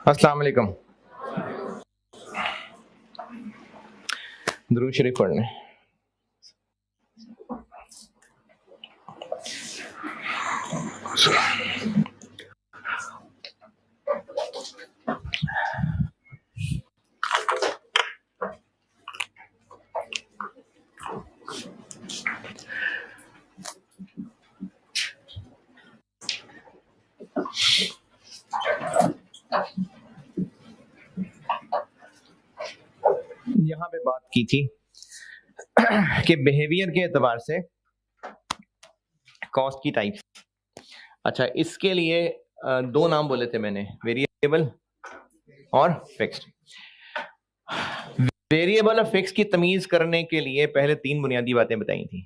अस्सलाम वालेकुम। दुरूद शरीफ पढ़ने। यहाँ पे बात की थी कि बिहेवियर के एतबार से कॉस्ट की टाइप्स। अच्छा, इसके लिए दो नाम बोले थे मैंने, वेरिएबल और फिक्स्ड। वेरिएबल और फिक्स की तमीज करने के लिए पहले तीन बुनियादी बातें बताई थी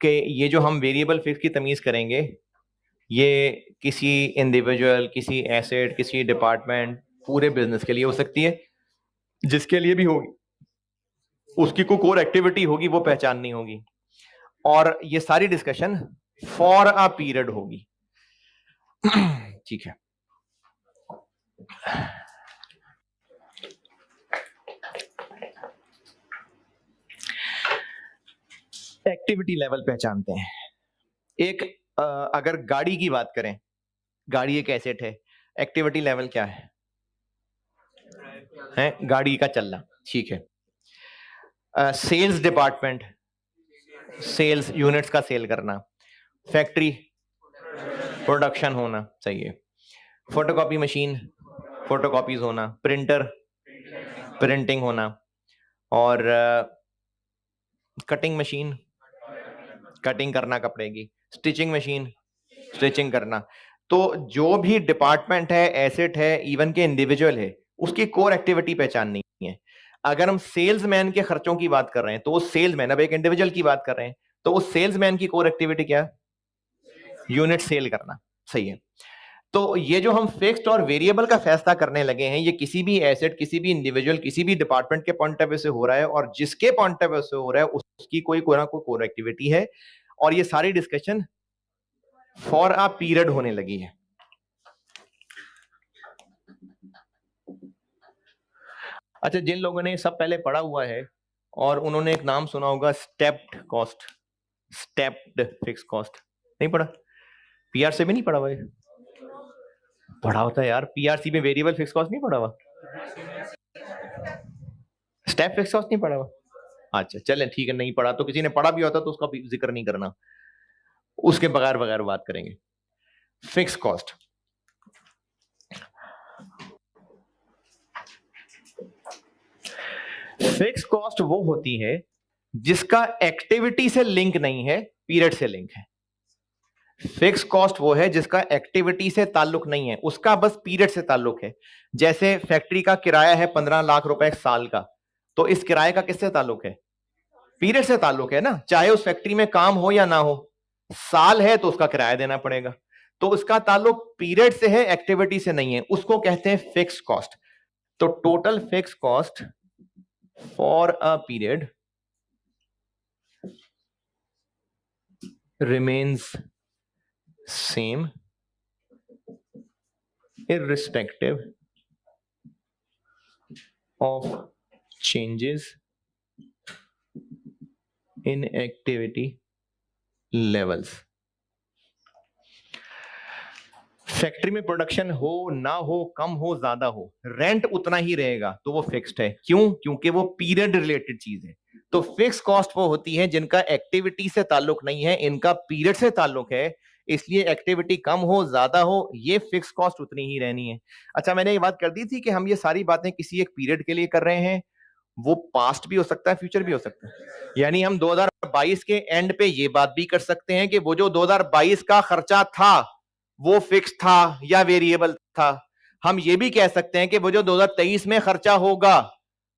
कि ये जो हम वेरिएबल फिक्स की तमीज करेंगे, ये किसी इंडिविजुअल, किसी एसेट, किसी डिपार्टमेंट, पूरे बिजनेस के लिए हो सकती है, जिसके लिए भी होगी उसकी कोई कोर एक्टिविटी होगी, वो पहचाननी होगी, और ये सारी डिस्कशन फॉर अ पीरियड होगी। ठीक है, एक्टिविटी लेवल पहचानते हैं। एक अगर गाड़ी की बात करें, गाड़ी एक एसेट है, एक्टिविटी लेवल क्या है? गाड़ी का चलना। ठीक है। सेल्स डिपार्टमेंट, सेल्स यूनिट्स का सेल करना। फैक्ट्री, प्रोडक्शन होना। सही है। फोटोकॉपी मशीन, फोटोकॉपीज होना। प्रिंटर, प्रिंटिंग होना। और कटिंग मशीन, कटिंग करना कपड़े की। स्टिचिंग मशीन, स्टिचिंग करना। तो जो भी डिपार्टमेंट है, एसेट है, इवन के इंडिविजुअल है, उसकी कोर एक्टिविटी पहचाननी है। अगर हम सेल्समैन के खर्चों की बात कर रहे हैं तो वो सेल्समैन, अब एक इंडिविजुअल की बात कर रहे हैं तो वो सेल्समैन की कोर एक्टिविटी क्या है? यूनिट सेल करना। सही है। तो ये जो हम फिक्स्ड और वेरिएबल का फैसला करने लगे हैं, ये किसी भी एसेट, किसी भी इंडिविजुअल, किसी भी डिपार्टमेंट के पॉइंट ऑफ व्यू से हो रहा है, और जिसके पॉइंट ऑफ व्यू से हो रहा है उसकी कोई ना कोई कोर एक्टिविटी है, और ये सारी डिस्कशन फॉर अ पीरियड होने लगी है। अच्छा, जिन लोगों ने सब पहले पढ़ा हुआ है और उन्होंने एक नाम सुना होगा, stepped cost, stepped fix cost. नहीं पढ़ा? पीआरसी में नहीं पढ़ा हुआ? पढ़ा होता है यार, पीआरसी में वेरिएबल फिक्स कॉस्ट नहीं पढ़ा हुआ? स्टेप फिक्स कॉस्ट नहीं पढ़ा हुआ? अच्छा चले, ठीक है, नहीं पढ़ा तो किसी ने पढ़ा भी होता तो उसका जिक्र नहीं करना, उसके बगैर बगैर बात करेंगे। फिक्स कॉस्ट, फिक्स कॉस्ट वो होती है जिसका एक्टिविटी से लिंक नहीं है, पीरियड से लिंक है। फिक्स कॉस्ट वो है जिसका एक्टिविटी से ताल्लुक नहीं है, उसका बस पीरियड से ताल्लुक है। जैसे फैक्ट्री का किराया है 15 लाख रुपए साल का, तो इस किराए का किससे ताल्लुक है? पीरियड से ताल्लुक है ना, चाहे उस फैक्ट्री में काम हो या ना हो। साल है तो उसका किराया देना पड़ेगा, तो उसका ताल्लुक पीरियड से है, एक्टिविटी से नहीं है, उसको कहते हैं फिक्स कॉस्ट। तो total fix cost for a period remains same irrespective of changes in activity levels। Factory में प्रोडक्शन हो ना हो, कम हो ज्यादा हो, रेंट उतना ही रहेगा, तो वो फिक्स्ड है। क्यों? क्योंकि वो पीरियड रिलेटेड चीज है। तो फिक्स कॉस्ट वो होती है जिनका एक्टिविटी से ताल्लुक नहीं है, इनका पीरियड से ताल्लुक है, इसलिए एक्टिविटी कम हो ज्यादा हो, ये फिक्स कॉस्ट उतनी ही रहनी है। अच्छा, मैंने ये बात कर दी थी कि हम ये सारी बातें किसी एक पीरियड के लिए कर रहे हैं, वो पास्ट भी हो सकता है, फ्यूचर भी हो सकता है। यानी हम 2022 के एंड पे ये बात भी कर सकते हैं कि वो जो 2022 का खर्चा था वो फिक्स था या वेरिएबल था। हम ये भी कह सकते हैं कि वो जो 2023 में खर्चा होगा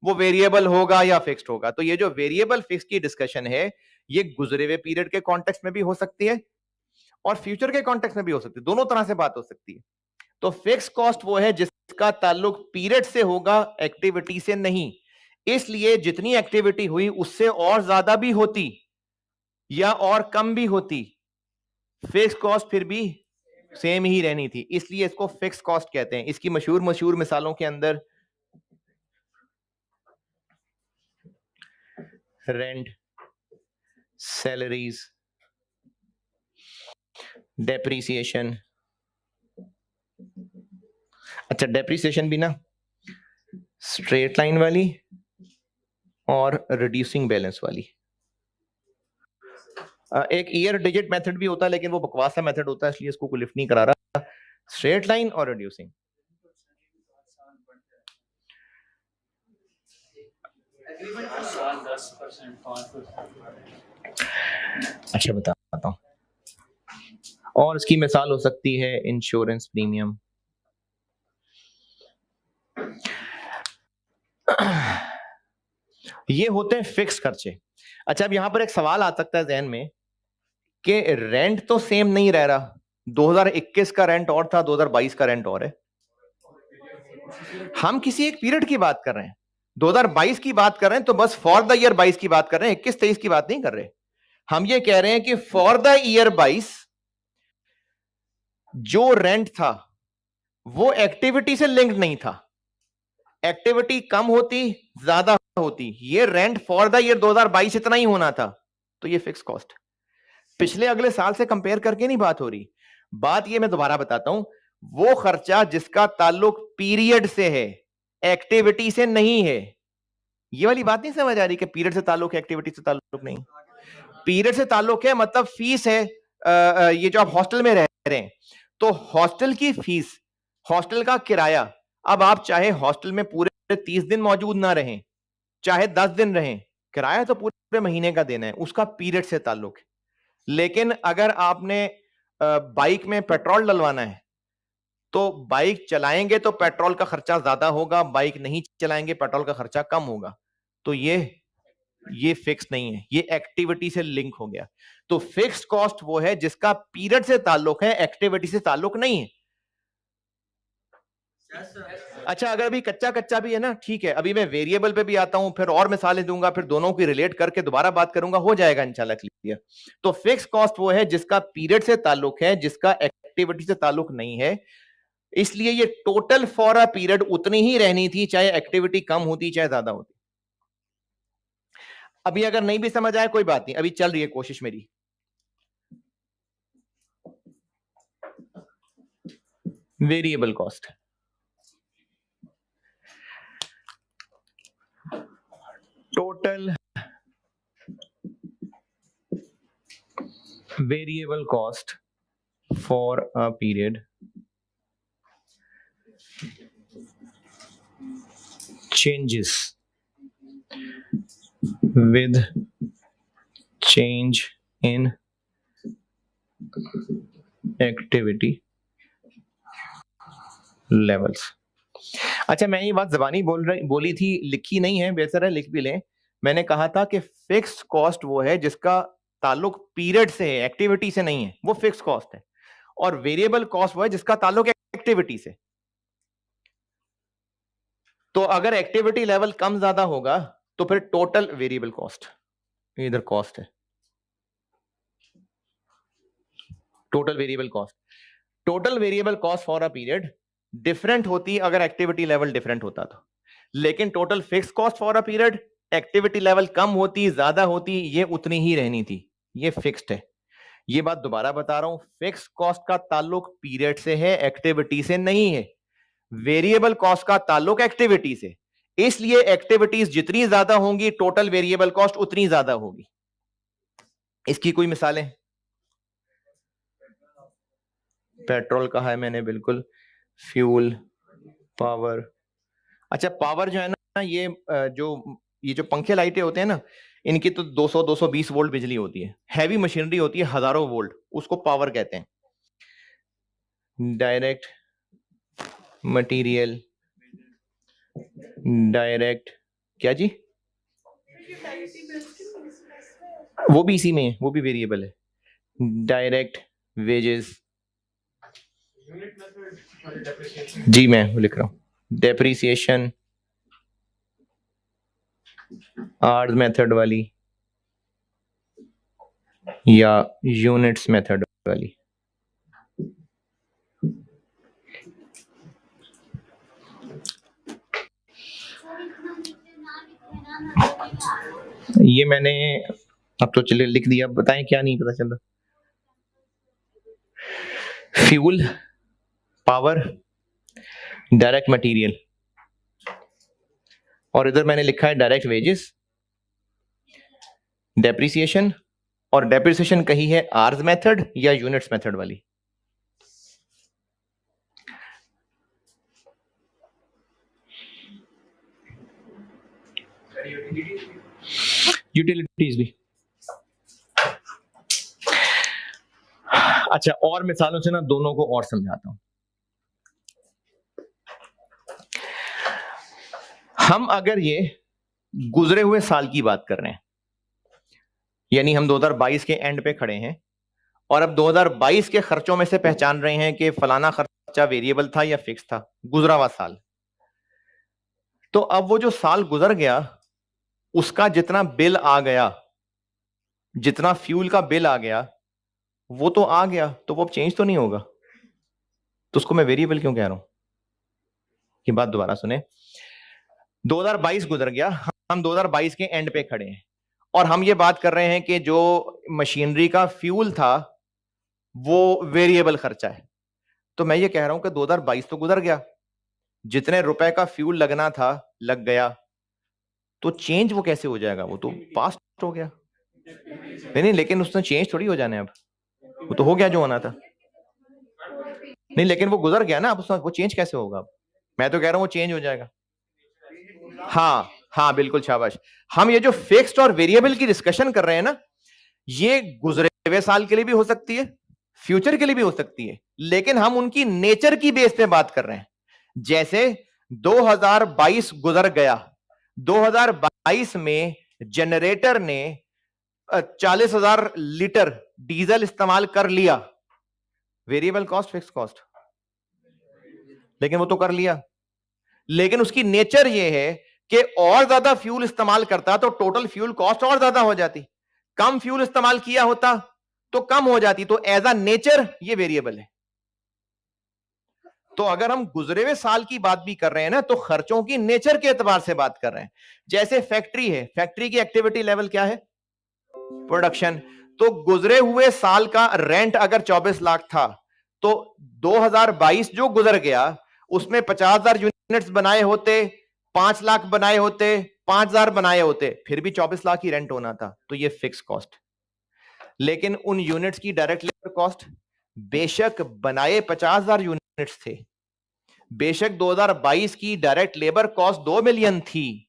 वो वेरिएबल होगा या फिक्स्ड होगा। तो ये जो वेरिएबल फिक्स की डिस्कशन है, ये गुजरे हुए पीरियड के कॉन्टेक्स्ट में भी हो सकती है और फ्यूचर के कॉन्टेक्स्ट में भी हो सकती है, दोनों तरह से बात हो सकती है। तो फिक्स कॉस्ट वो है जिसका ताल्लुक पीरियड से होगा, एक्टिविटी से नहीं। इसलिए जितनी एक्टिविटी हुई उससे और ज्यादा भी होती या और कम भी होती, फिक्स कॉस्ट फिर भी सेम ही रहनी थी, इसलिए इसको फिक्स कॉस्ट कहते हैं। इसकी मशहूर मशहूर मिसालों के अंदर रेंट, सैलरीज, डेप्रीसिएशन। अच्छा, डेप्रीसिएशन भी ना स्ट्रेट लाइन वाली और रिड्यूसिंग बैलेंस वाली। एक ईयर डिजिट मेथड भी होता है, लेकिन वो बकवास सा मेथड होता है, इसलिए इसको कोई लिफ्ट नहीं करा रहा। स्ट्रेट लाइन और रिड्यूसिंग। अच्छा, बताता हूँ। और इसकी मिसाल हो सकती है इंश्योरेंस प्रीमियम। ये होते हैं फिक्स खर्चे। अच्छा, अब यहां पर एक सवाल आ सकता है जहन में कि रेंट तो सेम नहीं रह रहा, 2021 का रेंट और था, 2022 का रेंट और है। हम किसी एक पीरियड की बात कर रहे हैं, 2022 की बात कर रहे हैं, तो बस फॉर द ईयर 22 की बात कर रहे हैं, 21-23 की बात नहीं कर रहे। हम ये कह रहे हैं कि फॉर द ईयर 22 जो रेंट था वो एक्टिविटी से लिंक्ड नहीं था। एक्टिविटी कम होती ज्यादा होती, ये रेंट फॉर द ईयर 2022 इतना ही होना था, तो ये फिक्स कॉस्ट। पिछले अगले साल से कंपेयर करके नहीं बात हो रही। बात ये मैं दोबारा बताता हूं, वो खर्चा जिसका ताल्लुक पीरियड से है, एक्टिविटी से नहीं है। ये वाली बात नहीं समझ आ रही कि पीरियड से ताल्लुक है, एक्टिविटी से ताल्लुक नहीं। पीरियड से ताल्लुक है मतलब फीस है, ये जो आप हॉस्टल में रह रहे हैं, तो हॉस्टल की फीस, हॉस्टल का किराया, अब आप चाहे हॉस्टल में पूरे 30 दिन मौजूद ना रहें, चाहे 10 दिन रहें, किराया तो पूरे महीने का देना है, उसका पीरियड से ताल्लुक है। लेकिन अगर आपने बाइक में पेट्रोल डलवाना है, तो बाइक चलाएंगे तो पेट्रोल का खर्चा ज्यादा होगा, बाइक नहीं चलाएंगे पेट्रोल का खर्चा कम होगा। तो ये फिक्स नहीं है, ये एक्टिविटी से लिंक हो गया। तो फिक्स्ड कॉस्ट वो है जिसका पीरियड से ताल्लुक है, एक्टिविटी से ताल्लुक नहीं है। अच्छा, अगर अभी कच्चा कच्चा भी है ना, ठीक है, अभी मैं वेरिएबल पे भी आता हूं, फिर और मिसालें दूंगा, फिर दोनों की रिलेट करके दोबारा बात करूंगा, हो जाएगा इंशाल्लाह क्लियर। तो फिक्स कॉस्ट वो है जिसका पीरियड से ताल्लुक है, जिसका एक्टिविटी से ताल्लुक नहीं है। इसलिए ये टोटल फॉर अ पीरियड उतनी ही रहनी थी, चाहे एक्टिविटी कम होती चाहे ज्यादा होती। अभी अगर नहीं भी समझ आए कोई बात नहीं, अभी चल रही है कोशिश मेरी। Variable cost, total variable cost for a period changes with change in activity levels। अच्छा, मैं ये बात जबानी बोली थी, लिखी नहीं है, बेहतर है लिख भी लें। मैंने कहा था कि फिक्स्ड कॉस्ट वो है जिसका ताल्लुक पीरियड से है, एक्टिविटी से नहीं है, वो फिक्स कॉस्ट है। और वेरिएबल कॉस्ट वो है जिसका ताल्लुक एक्टिविटी से। तो अगर एक्टिविटी लेवल कम ज्यादा होगा तो फिर टोटल वेरिएबल कॉस्ट, इधर कॉस्ट है, total variable cost, total variable cost for a period different होती अगर एक्टिविटी लेवल डिफरेंट होता तो। लेकिन total fix cost for a period, activity level कम होती ज्यादा होती, ये उतनी ही रहनी थी, ये फिक्स्ड है। ये बात दोबारा बता रहा हूं, फिक्स कॉस्ट का ताल्लुक पीरियड से है, एक्टिविटी से नहीं है। वेरिएबल कॉस्ट का ताल्लुक एक्टिविटी से, इसलिए एक्टिविटीज जितनी ज्यादा होंगी टोटल वेरिएबल कॉस्ट उतनी ज्यादा होगी। इसकी कोई मिसालें? पेट्रोल कहा है मैंने, बिल्कुल। Fuel, power. अच्छा, पावर जो है ना, ये जो पंखे लाइटें होते हैं ना, इनकी तो 200-220 वोल्ट बिजली होती है, हैवी मशीनरी होती है हजारों वोल्ट, उसको पावर कहते हैं। डायरेक्ट मटेरियल, डायरेक्ट क्या जी, वो भी इसी में है, वो भी वेरिएबल है। डायरेक्ट वेजेस, जी मैं लिख रहा हूं। डेप्रिसिएशन आर्स मेथड वाली या यूनिट्स मेथड वाली। ये मैंने अब तो चलिए लिख दिया, बताएं क्या नहीं पता चल रहा। फ्यूल, पावर, डायरेक्ट मटेरियल, और इधर मैंने लिखा है डायरेक्ट वेजेस, डेप्रिसिएशन, और डेप्रिसिएशन कही है आर्स मेथड या यूनिट्स मेथड वाली। यूटिलिटीज भी। अच्छा, और मिसालों से ना दोनों को और समझाता हूं। हम अगर ये गुजरे हुए साल की बात कर रहे हैं, यानी हम 2022 के एंड पे खड़े हैं और अब 2022 के खर्चों में से पहचान रहे हैं कि फलाना खर्चा वेरिएबल था या फिक्स था, गुजरा हुआ साल। तो अब वो जो साल गुजर गया उसका जितना बिल आ गया, जितना फ्यूल का बिल आ गया, वो तो आ गया, तो वो अब चेंज तो नहीं होगा, तो उसको मैं वेरिएबल क्यों कह रहा हूं? ये बात दोबारा सुने। 2022 गुजर गया, हम 2022 के एंड पे खड़े हैं और हम ये बात कर रहे हैं कि जो मशीनरी का फ्यूल था वो वेरिएबल खर्चा है। तो मैं ये कह रहा हूं कि 2022 तो गुजर गया, जितने रुपए का फ्यूल लगना था लग गया, तो चेंज वो कैसे हो जाएगा? वो तो पास्ट हो गया। नहीं, लेकिन उसने चेंज थोड़ी हो जाना है, अब वो तो हो गया जो होना था। नहीं, लेकिन वो गुजर गया ना, अब उसमें वो चेंज कैसे होगा? अब मैं तो कह रहा हूं वो चेंज हो जाएगा। हाँ हाँ, बिल्कुल, शाबाश। हम ये जो फिक्स्ड और वेरिएबल की डिस्कशन कर रहे हैं ना, ये गुजरे हुए साल के लिए भी हो सकती है, फ्यूचर के लिए भी हो सकती है, लेकिन हम उनकी नेचर की बेस पे बात कर रहे हैं। जैसे 2022 गुजर गया, 2022 में जनरेटर ने 40,000 लीटर डीजल इस्तेमाल कर लिया, वेरिएबल कॉस्ट, फिक्स कॉस्ट, लेकिन वो तो कर लिया। लेकिन उसकी नेचर ये है कि और ज्यादा फ्यूल इस्तेमाल करता तो टोटल फ्यूल कॉस्ट और ज्यादा हो जाती, कम फ्यूल इस्तेमाल किया होता तो कम हो जाती। तो एज अ नेचर ये वेरिएबल है। तो अगर हम गुजरे हुए साल की बात भी कर रहे हैं ना, तो खर्चों की नेचर के एतबार से बात कर रहे हैं। जैसे फैक्ट्री है, फैक्ट्री की एक्टिविटी लेवल क्या है? प्रोडक्शन। तो गुजरे हुए साल का रेंट अगर 24 लाख था, तो 2022 जो गुजर गया उसमें 50,000 यूनिट्स बनाए होते, 5 लाख बनाए होते, 5,000 बनाए होते, फिर भी 24 लाख ही रेंट होना था। तो ये फिक्स कॉस्ट। लेकिन उन यूनिट्स की डायरेक्ट लेबर कॉस्ट, बेशक बनाए 50,000 यूनिट्स थे, बेशक 2022 की डायरेक्ट लेबर कॉस्ट 2 मिलियन थी,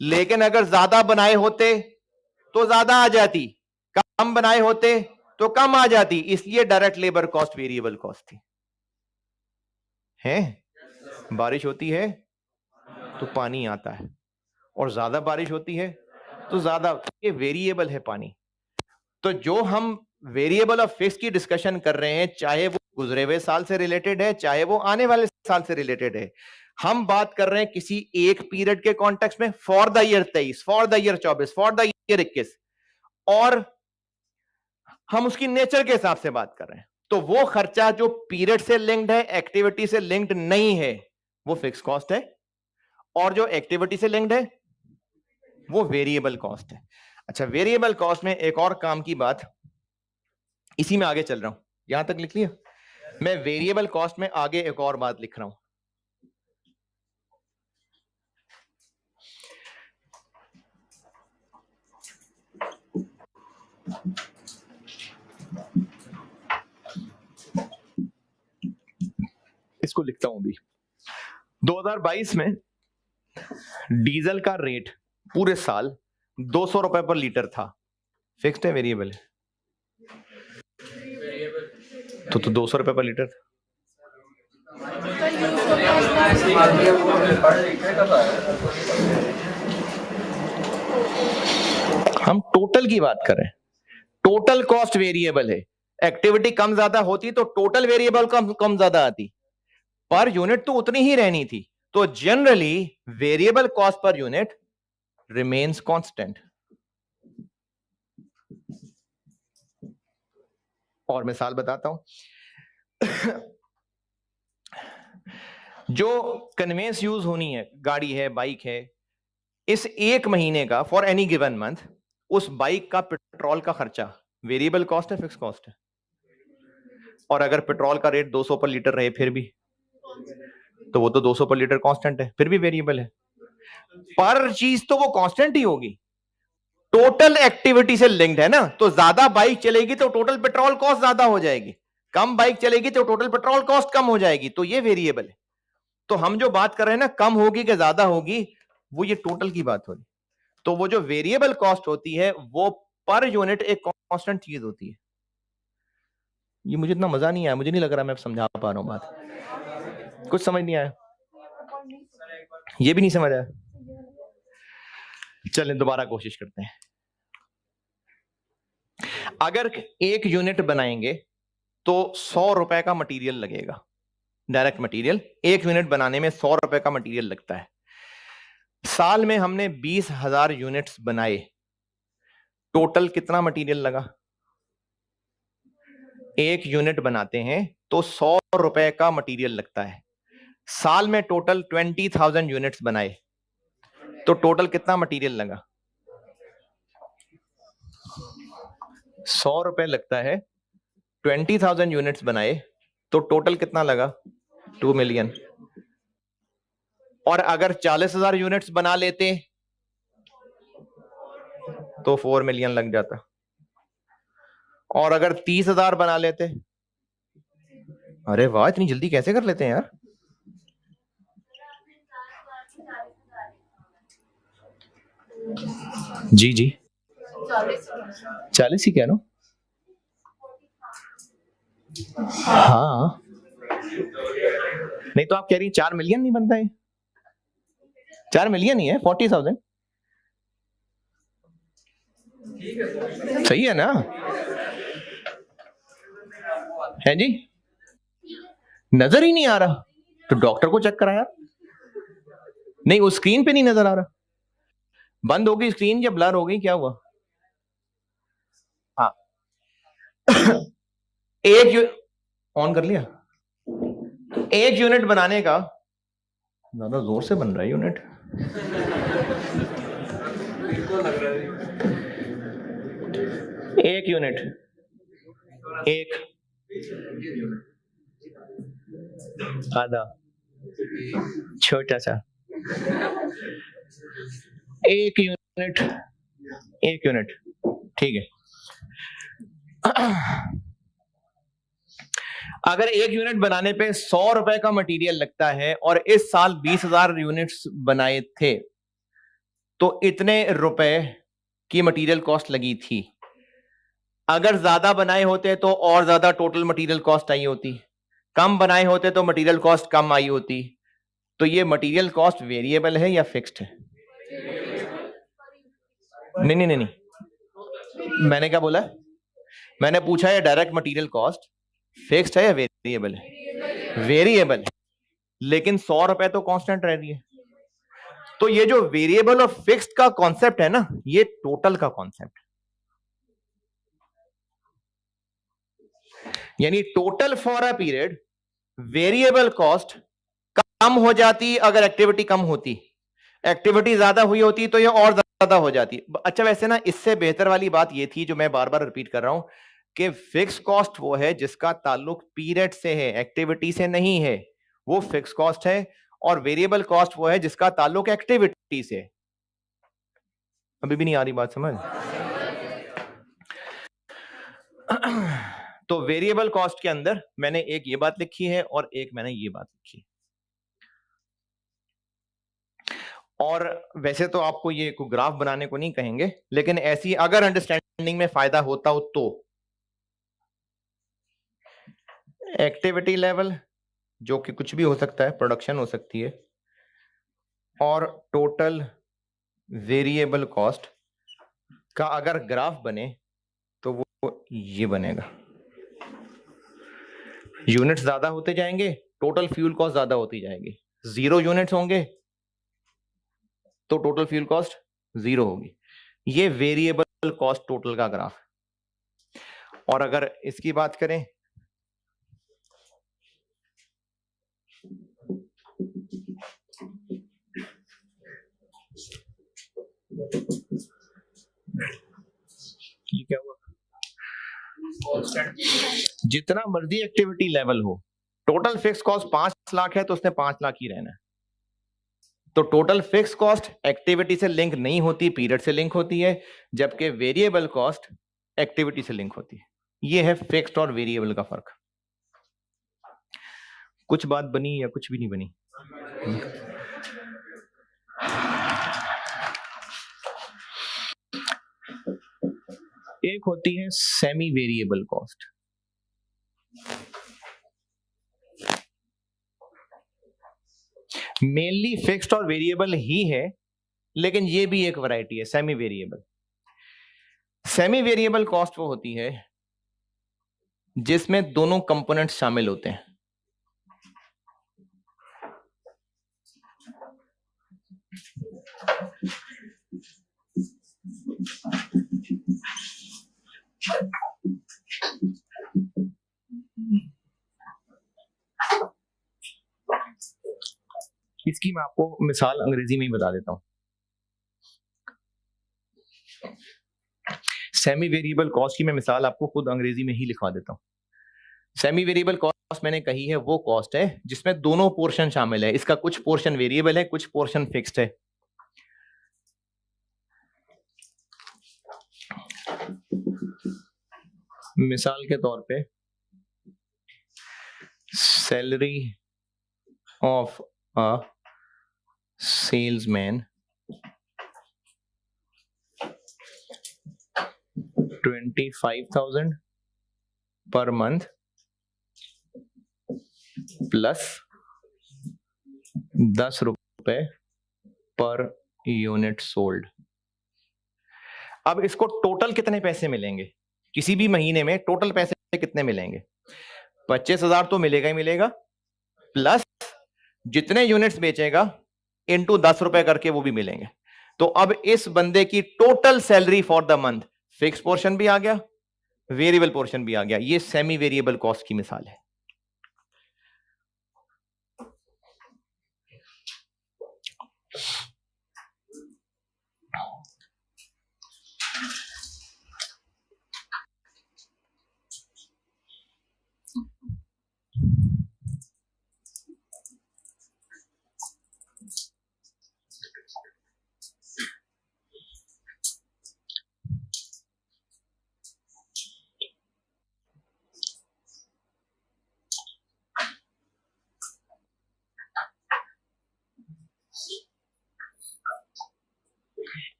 लेकिन अगर ज्यादा बनाए होते तो ज्यादा आ जाती, कम बनाए होते तो कम आ जाती, इसलिए direct labour cost variable cost थी। है? बारिश होती है तो पानी आता है, और ज्यादा बारिश होती है तो ज्यादा, ये वेरिएबल है पानी। तो जो हम वेरिएबल और फिक्स की डिस्कशन कर रहे हैं, चाहे वो गुजरे हुए साल से रिलेटेड है, चाहे वो आने वाले साल से रिलेटेड है, हम बात कर रहे हैं किसी एक पीरियड के कॉन्टेक्स्ट में, for the year 23, for the year 24, for the year 21, और हम उसकी नेचर के हिसाब से बात कर रहे हैं। तो वो खर्चा जो पीरियड से लिंक्ड है, एक्टिविटी से लिंक्ड नहीं है, वो फिक्स कॉस्ट है, और जो एक्टिविटी से लिंक्ड है वो वेरिएबल कॉस्ट है। अच्छा, वेरिएबल कॉस्ट में एक और काम की बात, इसी में आगे चल रहा हूं, यहां तक लिख लिया। मैं वेरिएबल कॉस्ट में आगे एक और बात लिख रहा हूं। इसको लिखता हूं अभी। 2022 में डीजल का रेट पूरे साल 200 रुपए पर लीटर था, फिक्स्ड है वेरिएबल है? तो 200 रुपए पर लीटर था। हम टोटल की बात करें, टोटल कॉस्ट वेरिएबल है, एक्टिविटी कम ज्यादा होती तो टोटल वेरिएबल कम ज्यादा आती, पर यूनिट तो उतनी ही रहनी थी। तो generally variable cost per unit remains constant. और मिसाल बताता हूं। जो कन्वेंस यूज होनी है, गाड़ी है, बाइक है, इस एक महीने का फॉर एनी गिवन मंथ उस बाइक का पेट्रोल का खर्चा वेरिएबल कॉस्ट है फिक्स कॉस्ट है? और अगर पेट्रोल का रेट 200 पर लीटर रहे फिर भी, तो वो तो 200 पर लीटर कांस्टेंट है, फिर भी वेरिएबल है। पर चीज तो वो कांस्टेंट ही होगी, टोटल एक्टिविटी से लिंक्ड है ना। तो ज्यादा बाइक चलेगी तो टोटल पेट्रोल कॉस्ट ज्यादा हो जाएगी, कम बाइक चलेगी तो टोटल पेट्रोल कॉस्ट कम हो जाएगी, तो ये वेरिएबल है। तो हम जो बात कर रहे हैं ना, कम होगी कि ज्यादा होगी, वो ये टोटल की बात होगी। तो वो जो वेरिएबल कॉस्ट होती है वो पर यूनिट एक कांस्टेंट चीज होती है। ये मुझे इतना मजा नहीं आया, मुझे नहीं लग रहा मैं समझा पा रहा हूं बात, कुछ समझ नहीं आया, ये भी नहीं समझ आया। चलें दोबारा कोशिश करते हैं। अगर एक यूनिट बनाएंगे तो 100 रुपए का मटेरियल लगेगा, डायरेक्ट मटेरियल। एक यूनिट बनाने में 100 रुपए का मटेरियल लगता है। साल में हमने 20,000 यूनिट्स बनाए, टोटल कितना मटेरियल लगा? एक यूनिट बनाते हैं तो 100 रुपए का मटेरियल लगता है। साल में टोटल 20,000 यूनिट्स बनाए तो टोटल कितना मटेरियल लगा? 100 रुपए लगता है, 20,000 यूनिट्स बनाए तो टोटल कितना लगा? 2 मिलियन। और अगर 40,000 यूनिट्स बना लेते तो 4 मिलियन लग जाता। और अगर 30,000 बना लेते, अरे वाह इतनी जल्दी कैसे कर लेते हैं यार। जी जी 40 ही कह लो। हाँ नहीं तो आप कह रही 4 मिलियन नहीं बनता है? 4 मिलियन ही है, 40,000 सही है ना? है जी, नजर ही नहीं आ रहा तो डॉक्टर को चेक कराया। नहीं उस स्क्रीन पे नहीं नजर आ रहा, बंद हो गई स्क्रीन या ब्लर हो गई, क्या हुआ? हाँ एक ऑन कर लिया। एक यूनिट बनाने का, ज्यादा जोर से बन रहा है यूनिट। एक यूनिट, एक आधा, छोटा सा, एक यूनिट, एक यूनिट, ठीक है। अगर एक यूनिट बनाने पे 100 रुपए का मटेरियल लगता है और इस साल 20,000 यूनिट्स बनाए थे तो इतने रुपए की मटेरियल कॉस्ट लगी थी। अगर ज्यादा बनाए होते तो और ज्यादा टोटल मटेरियल कॉस्ट आई होती, कम बनाए होते तो मटेरियल कॉस्ट कम आई होती। तो ये मटेरियल कॉस्ट वेरिएबल है या फिक्स्ड है? नहीं नहीं नहीं नहीं, मैंने क्या बोला? मैंने पूछा है डायरेक्ट मटेरियल कॉस्ट फिक्स्ड है या वेरिएबल है? वेरिएबल, लेकिन 100 रुपए तो कांस्टेंट रह रही है। तो ये जो वेरिएबल और फिक्स्ड का कॉन्सेप्ट है ना, ये टोटल का कॉन्सेप्ट, यानी total for a period variable cost कम हो जाती अगर एक्टिविटी कम होती, एक्टिविटी ज्यादा हुई होती तो ये और ज्यादा हो जाती। अच्छा वैसे ना इससे बेहतर वाली बात ये थी जो मैं बार बार रिपीट कर रहा हूं कि फिक्स कॉस्ट वो है जिसका ताल्लुक पीरियड से है, एक्टिविटी से नहीं है, वो फिक्स कॉस्ट है। और वेरिएबल कॉस्ट वो है जिसका ताल्लुक एक्टिविटी से। अभी भी नहीं आ रही बात समझ? तो वेरिएबल कॉस्ट के अंदर मैंने एक ये बात लिखी है और एक मैंने ये बात लिखी। और वैसे तो आपको ये कोई ग्राफ बनाने को नहीं कहेंगे, लेकिन ऐसी अगर अंडरस्टैंडिंग में फायदा होता हो तो एक्टिविटी लेवल जो कि कुछ भी हो सकता है, प्रोडक्शन हो सकती है, और टोटल वेरिएबल कॉस्ट का अगर ग्राफ बने तो वो ये बनेगा। यूनिट्स ज्यादा होते जाएंगे, टोटल फ्यूल कॉस्ट ज्यादा होती जाएगी। 0 यूनिट्स होंगे तो टोटल फ्यूल कॉस्ट 0 होगी। ये वेरिएबल कॉस्ट टोटल का ग्राफ। और अगर इसकी बात करें ये क्या हुआ? जितना मर्जी एक्टिविटी लेवल हो, टोटल फिक्स कॉस्ट 5 लाख है तो उसने 5 लाख ही रहना है। तो टोटल फिक्स कॉस्ट एक्टिविटी से लिंक नहीं होती, पीरियड से लिंक होती है, जबकि वेरिएबल कॉस्ट एक्टिविटी से लिंक होती है। ये है फिक्स्ड और वेरिएबल का फर्क। कुछ बात बनी या कुछ भी नहीं बनी? एक होती है semi variable cost. Mainly fixed और वेरिएबल ही है, लेकिन ये भी एक वैरायटी है semi variable. Semi variable cost वो होती है जिसमें दोनों कंपोनेंट शामिल होते हैं। इसकी मैं आपको मिसाल अंग्रेजी में ही बता देता हूं। सेमी वेरिएबल कॉस्ट की मैं मिसाल आपको खुद अंग्रेजी में ही लिखवा देता हूं। सेमी वेरिएबल कॉस्ट मैंने कही है वो कॉस्ट है जिसमें दोनों पोर्शन शामिल है। इसका कुछ पोर्शन वेरिएबल है, कुछ पोर्शन फिक्स्ड है। मिसाल के तौर पे salary of a salesman 25,000 per month plus 10 रुपए पर यूनिट सोल्ड। अब इसको टोटल कितने पैसे मिलेंगे? किसी भी महीने में टोटल पैसे कितने मिलेंगे? 25,000 तो मिलेगा ही मिलेगा, प्लस जितने यूनिट्स बेचेगा इनटू 10 रुपए करके वो भी मिलेंगे। तो अब इस बंदे की total salary for the month, fix portion भी आ गया, वेरिएबल पोर्शन भी आ गया। ये सेमी वेरिएबल कॉस्ट की मिसाल है।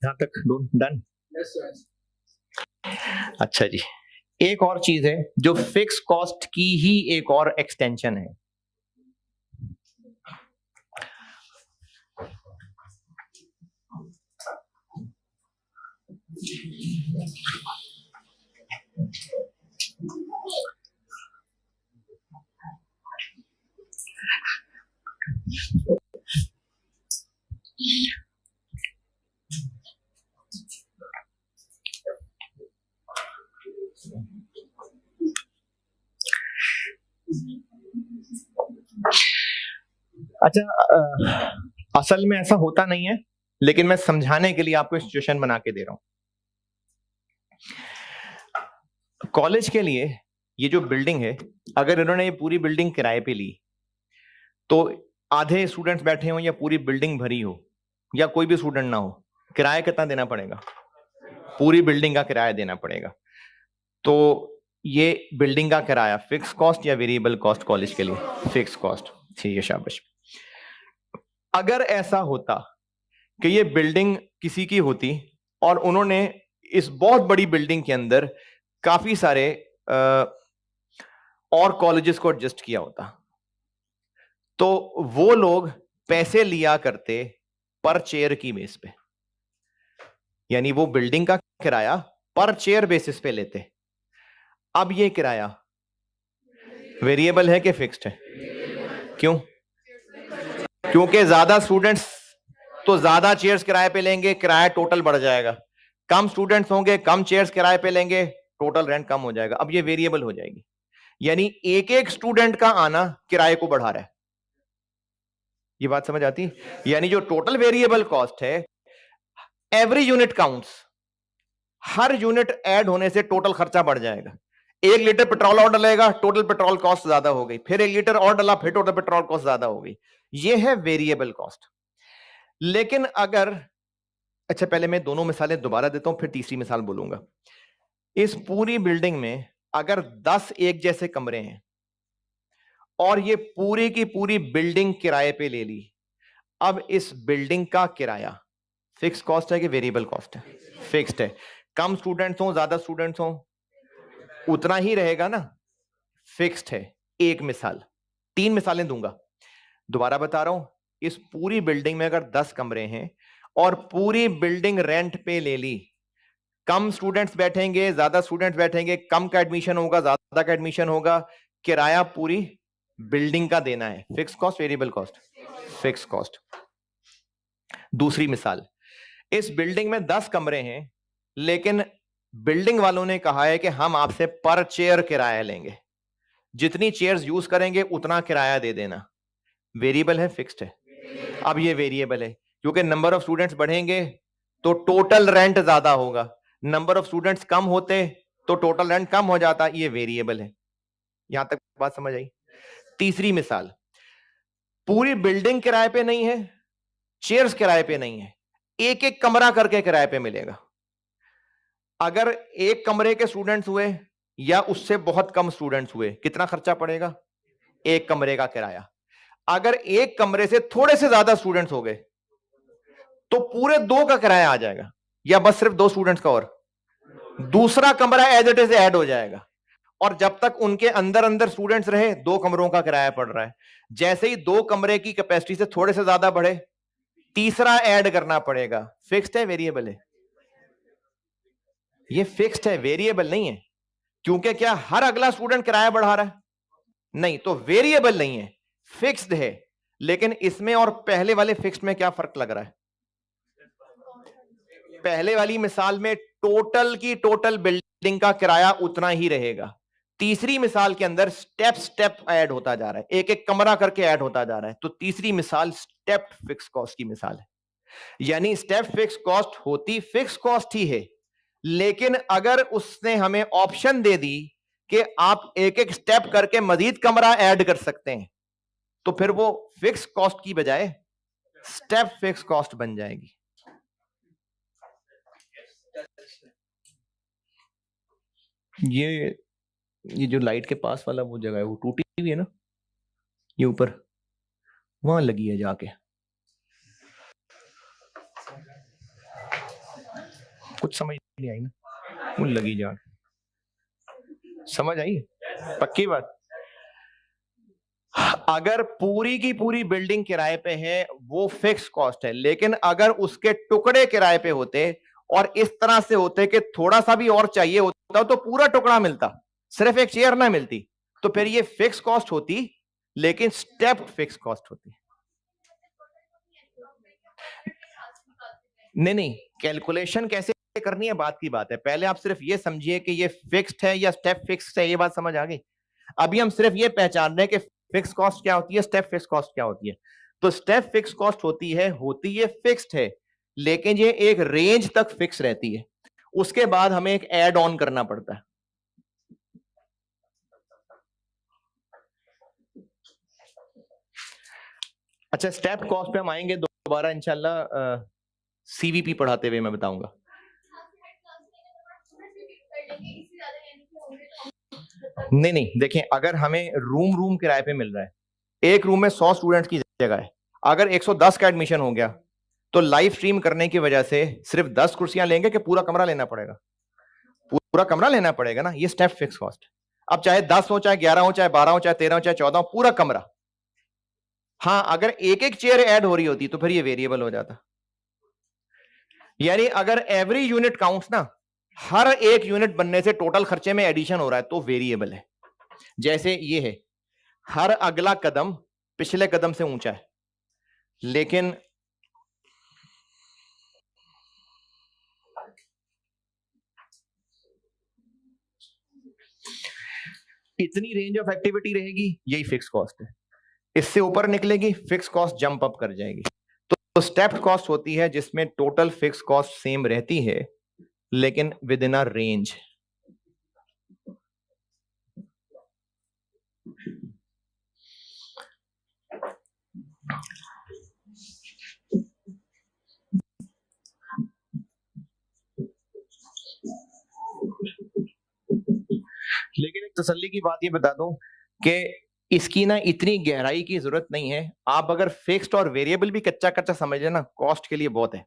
यहां तक डन? अच्छा जी, एक और चीज है जो फिक्स कॉस्ट की ही एक और एक्सटेंशन है। अच्छा, असल में ऐसा होता नहीं है, लेकिन मैं समझाने के लिए आपको सिचुएशन बना के दे रहा हूं। कॉलेज के लिए ये जो बिल्डिंग है, अगर इन्होंने ये पूरी बिल्डिंग किराए पे ली तो आधे स्टूडेंट्स बैठे हो या पूरी बिल्डिंग भरी हो या कोई भी स्टूडेंट ना हो, किराया कितना देना पड़ेगा? पूरी बिल्डिंग का किराया देना पड़ेगा। तो ये बिल्डिंग का किराया फिक्स कॉस्ट या वेरिएबल कॉस्ट कॉलेज के लिए? Fix cost. ठीक है, शाबाश। अगर ऐसा होता कि ये बिल्डिंग किसी की होती और उन्होंने इस बहुत बड़ी बिल्डिंग के अंदर काफी सारे और कॉलेजेस को एडजस्ट किया होता, तो वो लोग पैसे लिया करते पर चेयर की बेस पे, यानी वो बिल्डिंग का किराया पर चेयर बेसिस पे लेते। अब ये किराया वेरिएबल है कि फिक्स्ड है? क्यों? क्योंकि ज्यादा स्टूडेंट्स तो ज्यादा चेयर्स किराए पे लेंगे, किराया टोटल बढ़ जाएगा। कम स्टूडेंट्स होंगे, कम चेयर्स किराए पे लेंगे, टोटल रेंट कम हो जाएगा। अब ये वेरिएबल हो जाएगी, यानी एक एक स्टूडेंट का आना किराए को बढ़ा रहा है। ये बात समझ आती? यानी जो टोटल वेरिएबल कॉस्ट है, एवरी यूनिट काउंट्स, हर यूनिट ऐड होने से टोटल खर्चा बढ़ जाएगा। 1 लीटर पेट्रोल और डलेगा, टोटल पेट्रोल कॉस्ट ज्यादा हो गई, फिर 1 लीटर और डला, फिर टोटल पेट्रोल कॉस्ट ज्यादा हो गई। ये है वेरिएबल कॉस्ट। लेकिन अगर, अच्छा पहले मैं दोनों मिसालें दोबारा देता हूं, फिर तीसरी मिसाल बोलूंगा। इस पूरी बिल्डिंग में अगर 10 एक जैसे कमरे हैं और ये पूरी की पूरी बिल्डिंग किराए पे ले ली, अब इस बिल्डिंग का किराया फिक्स कॉस्ट है कि वेरिएबल कॉस्ट है? फिक्स्ड है। कम स्टूडेंट्स हो, ज्यादा स्टूडेंट्स हो, उतना ही रहेगा ना, फिक्स्ड है। एक मिसाल, 3 मिसालें दूंगा, दोबारा बता रहा हूं। इस पूरी बिल्डिंग में अगर 10 कमरे हैं और पूरी बिल्डिंग रेंट पे ले ली, कम स्टूडेंट्स बैठेंगे, ज्यादा स्टूडेंट्स बैठेंगे, कम का एडमिशन होगा, ज्यादा का एडमिशन होगा, किराया पूरी बिल्डिंग का देना है। Fix cost, variable cost? Fix cost. दूसरी मिसाल, इस बिल्डिंग में 10 कमरे हैं, लेकिन बिल्डिंग वालों ने कहा है कि हम आपसे पर चेयर किराया लेंगे, जितनी चेयर्स यूज करेंगे उतना किराया दे देना। वेरिएबल है, फिक्स्ड है? अब ये वेरिएबल है, क्योंकि नंबर ऑफ स्टूडेंट्स बढ़ेंगे तो टोटल रेंट ज्यादा होगा, नंबर ऑफ स्टूडेंट्स कम होते तो टोटल रेंट कम हो जाता। ये वेरिएबल है। यहां तक बात समझ आई? तीसरी मिसाल, पूरी बिल्डिंग किराए पे नहीं है, चेयर्स किराए पे नहीं है, एक एक कमरा करके किराए पे मिलेगा। अगर एक कमरे के स्टूडेंट्स हुए या उससे बहुत कम स्टूडेंट्स हुए, कितना खर्चा पड़ेगा? एक कमरे का किराया। अगर एक कमरे से थोड़े से ज्यादा स्टूडेंट्स हो गए तो पूरे 2 का किराया आ जाएगा, या बस सिर्फ 2 स्टूडेंट्स का, और दूसरा कमरा एज इट इज ऐड हो जाएगा। और जब तक उनके अंदर अंदर स्टूडेंट्स रहे, 2 कमरों का किराया पड़ रहा है। जैसे ही 2 कमरे की कैपेसिटी से थोड़े से ज्यादा बढ़े, तीसरा ऐड करना पड़ेगा। फिक्स्ड है, वेरिएबल है? ये फिक्स्ड है, वेरिएबल नहीं है। क्योंकि क्या हर अगला स्टूडेंट किराया बढ़ा रहा है? नहीं, तो वेरिएबल नहीं है, फिक्स्ड है। लेकिन इसमें और पहले वाले फिक्स्ड में क्या फर्क लग रहा है? पहले वाली मिसाल में टोटल की टोटल बिल्डिंग का किराया उतना ही रहेगा। तीसरी मिसाल के अंदर स्टेप स्टेप ऐड होता जा रहा है, एक एक कमरा करके ऐड होता जा रहा है। तो तीसरी मिसाल स्टेप फिक्स कॉस्ट की मिसाल है। यानी स्टेप फिक्स कॉस्ट होती फिक्स कॉस्ट ही है, लेकिन अगर उसने हमें ऑप्शन दे दी कि आप एक एक स्टेप करके मजीद कमरा ऐड कर सकते हैं, तो फिर वो फिक्स कॉस्ट की बजाय स्टेप फिक्स कॉस्ट बन जाएगी। ये जो लाइट के पास वाला वो जगह है, वो टूटी हुई है ना, ये ऊपर वहां लगी है जाके। कुछ समझ नहीं आई ना, वो लगी जाके। समझ आई? पक्की बात? अगर पूरी की पूरी बिल्डिंग किराए पे है, वो फिक्स कॉस्ट है। लेकिन अगर उसके टुकड़े किराए पे होते और इस तरह से होते कि थोड़ा सा भी और चाहिए होता तो पूरा टुकड़ा मिलता, सिर्फ एक चेयर ना मिलती, तो फिर ये फिक्स कॉस्ट होती, लेकिन स्टेप फिक्स कॉस्ट होती। नहीं, कैलकुलेशन कैसे करनी है बात की बात है। पहले आप सिर्फ ये समझिए कि ये फिक्स्ड है या स्टेप फिक्स्ड है, ये बात समझ आ गई। अभी हम सिर्फ ये पहचान रहे हैं कि फिक्स कॉस्ट क्या होती है, स्टेप फिक्स कॉस्ट क्या होती है। तो स्टेप फिक्स कॉस्ट होती है फिक्स्ड है, लेकिन ये एक रेंज तक फिक्स रहती है, उसके बाद हमें एक ऐड ऑन करना पड़ता है। अच्छा, स्टेप कॉस्ट पे हम आएंगे दोबारा इंशाल्लाह, सीवीपी पढ़ाते हुए मैं बताऊंगा। नहीं, देखिए, अगर हमें रूम किराए पे मिल रहा है, एक रूम में 100 स्टूडेंट्स की जगह है, अगर 110 का एडमिशन हो गया, तो लाइव स्ट्रीम करने की वजह से सिर्फ 10 कुर्सियां लेंगे कि पूरा कमरा लेना पड़ेगा? पूरा कमरा लेना पड़ेगा ना। ये स्टेप फिक्स कॉस्ट। अब चाहे 10 हो, चाहे 11 हो, चाहे 12 हो, चाहे 13 हो, चाहे 14 हो, पूरा कमरा। हाँ, अगर एक एक चेयर ऐड हो रही होती तो फिर ये वेरिएबल हो जाता। यानी अगर एवरी यूनिट काउंट्स ना, हर एक यूनिट बनने से टोटल खर्चे में एडिशन हो रहा है तो वेरिएबल है। जैसे ये है, हर अगला कदम पिछले कदम से ऊंचा है, लेकिन इतनी रेंज ऑफ एक्टिविटी रहेगी, यही फिक्स कॉस्ट है। इससे ऊपर निकलेगी, फिक्स कॉस्ट जंप अप कर जाएगी। तो स्टेप कॉस्ट होती है जिसमें टोटल फिक्स कॉस्ट सेम रहती है लेकिन विद इन अ रेंज। लेकिन एक तसल्ली की बात ये बता दूं कि इसकी ना इतनी गहराई की जरूरत नहीं है। आप अगर फिक्स्ड और वेरिएबल भी कच्चा कच्चा समझ लेना, कॉस्ट के लिए बहुत है।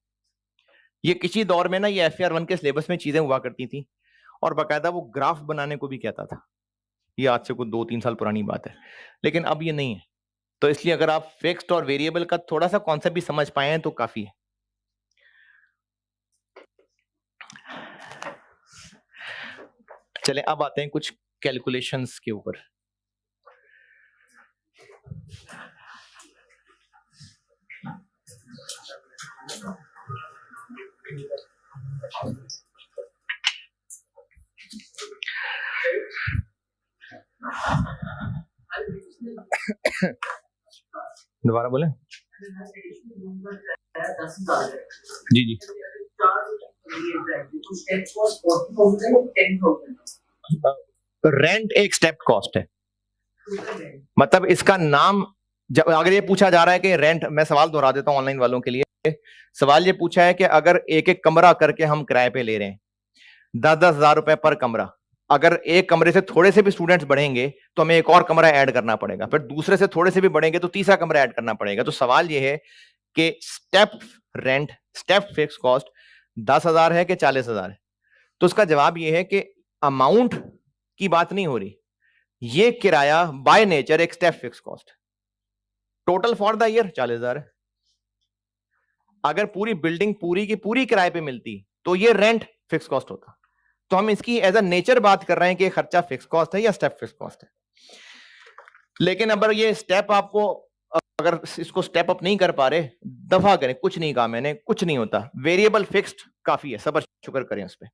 ये किसी दौर में ना ये FR1 के सिलेबस में चीजें हुआ करती थी और बकायदा वो ग्राफ बनाने को भी कहता था। ये आज से कुछ 2-3 साल पुरानी बात है, लेकिन अब ये नहीं है। तो इसलिए अगर आप फिक्स्ड और वेरिएबल का थोड़ा सा कॉन्सेप्ट भी समझ पाए हैं तो काफी है। चले अब आते हैं कुछ कैलकुलेशंस के ऊपर। दोबारा बोले। जी जी, रेंट एक स्टेप कॉस्ट है। मतलब इसका नाम, जब अगर ये पूछा जा रहा है कि रेंट, मैं सवाल दोहरा देता हूं ऑनलाइन वालों के लिए। सवाल ये पूछा है कि अगर एक एक कमरा करके हम किराए पे ले रहे हैं 10-10 हजार रुपए पर कमरा, अगर एक कमरे से थोड़े से भी स्टूडेंट्स बढ़ेंगे तो हमें एक और कमरा ऐड करना पड़ेगा, फिर दूसरे से थोड़े से भी बढ़ेंगे तो तीसरा कमरा ऐड करना पड़ेगा। तो सवाल ये है कि step rent, step fix cost 10,000 है कि 40,000 है? तो उसका जवाब ये है कि अमाउंट की बात नहीं हो रही, ये किराया बाय नेचर एक step fix cost. Total for the year 40,000 है। अगर पूरी बिल्डिंग पूरी की पूरी किराए पे मिलती तो ये रेंट फिक्स कॉस्ट होता। तो हम इसकी एज अ नेचर बात कर रहे हैं कि खर्चा फिक्स कॉस्ट है या स्टेप फिक्स कॉस्ट है। लेकिन अगर ये स्टेप आपको, अगर इसको स्टेप अप नहीं कर पा रहे, दफा करें, कुछ नहीं कहा मैंने, कुछ नहीं होता। वेरिएबल फिक्स्ड काफी है, सबर शुक्र करें उस पर।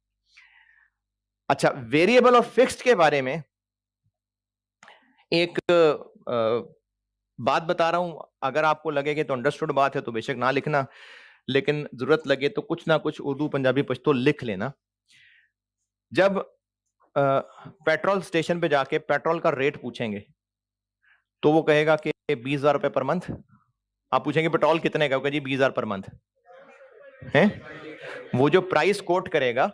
अच्छा, वेरिएबल और फिक्स्ड के बारे में एक बात बता रहा हूं। अगर आपको लगे कि तो अंडरस्टूड बात है तो बेशक ना लिखना, लेकिन जरूरत लगे तो कुछ ना कुछ उर्दू पंजाबी पश्तो लिख लेना। जब पेट्रोल स्टेशन पे जाके पेट्रोल का रेट पूछेंगे तो वो कहेगा कि 20,000 रुपए पर मंथ। आप पूछेंगे पेट्रोल कितने का, जी 20,000 पर मंथ है। वो जो प्राइस कोट करेगा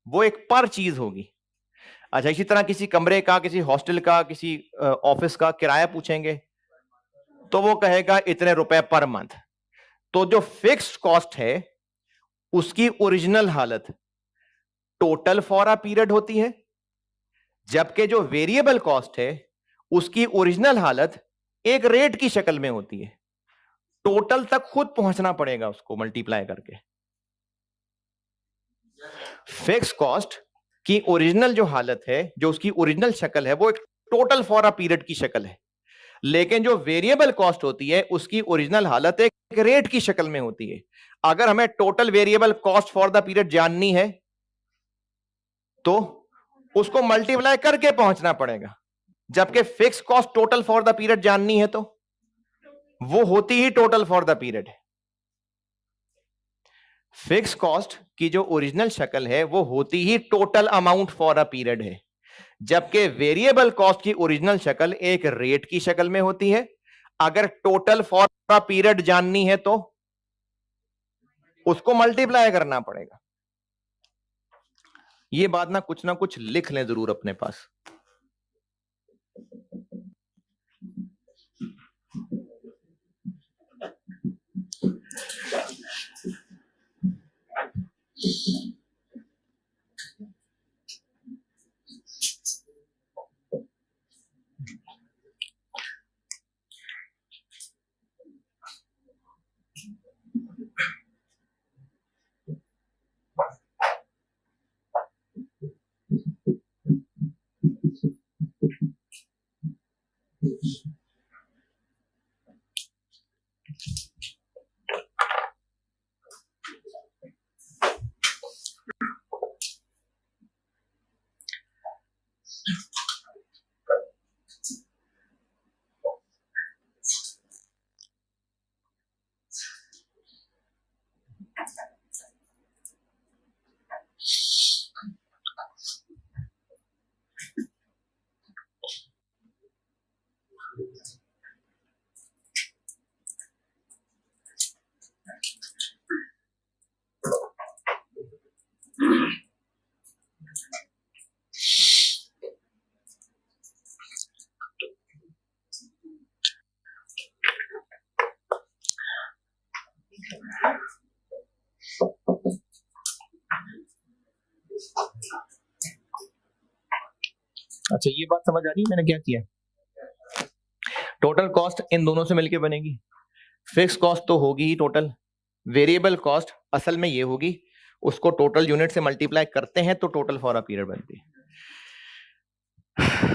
वो एक पर चीज होगी। अच्छा, इसी तरह किसी कमरे का, किसी हॉस्टल का, किसी ऑफिस का किराया पूछेंगे तो वो कहेगा इतने रुपए पर मंथ। तो जो फिक्स्ड कॉस्ट है उसकी ओरिजिनल हालत टोटल फॉर अ पीरियड होती है, जबकि जो वेरिएबल कॉस्ट है उसकी ओरिजिनल हालत एक रेट की शक्ल में होती है। टोटल तक खुद पहुंचना पड़ेगा उसको मल्टीप्लाई करके। फिक्स कॉस्ट की ओरिजिनल जो हालत है, जो उसकी ओरिजिनल शक्ल है, वो एक टोटल फॉर अ पीरियड की शक्ल है। लेकिन जो वेरिएबल कॉस्ट होती है उसकी ओरिजिनल हालत एक रेट की शक्ल में होती है। अगर हमें total variable cost for the period जाननी है तो उसको मल्टीप्लाई करके पहुंचना पड़ेगा, जबकि fix cost total for the period जाननी है तो वो होती ही टोटल फॉर द पीरियड है। फिक्स कॉस्ट की जो ओरिजिनल शक्ल है वो होती ही total amount for a period है, जबकि वेरिएबल कॉस्ट की ओरिजिनल शक्ल एक रेट की शक्ल में होती है। अगर टोटल फॉर अ पीरियड जाननी है तो उसको मल्टीप्लाई करना पड़ेगा। ये बात ना कुछ लिख लें जरूर अपने पास। अच्छा, ये बात समझ आ रही है मैंने क्या किया? टोटल कॉस्ट इन दोनों से मिलके बनेगी, फिक्स कॉस्ट तो होगी ही टोटल, वेरिएबल कॉस्ट असल में ये होगी, उसको टोटल यूनिट से मल्टीप्लाई करते हैं तो टोटल फॉर अ पीरियड बनती है।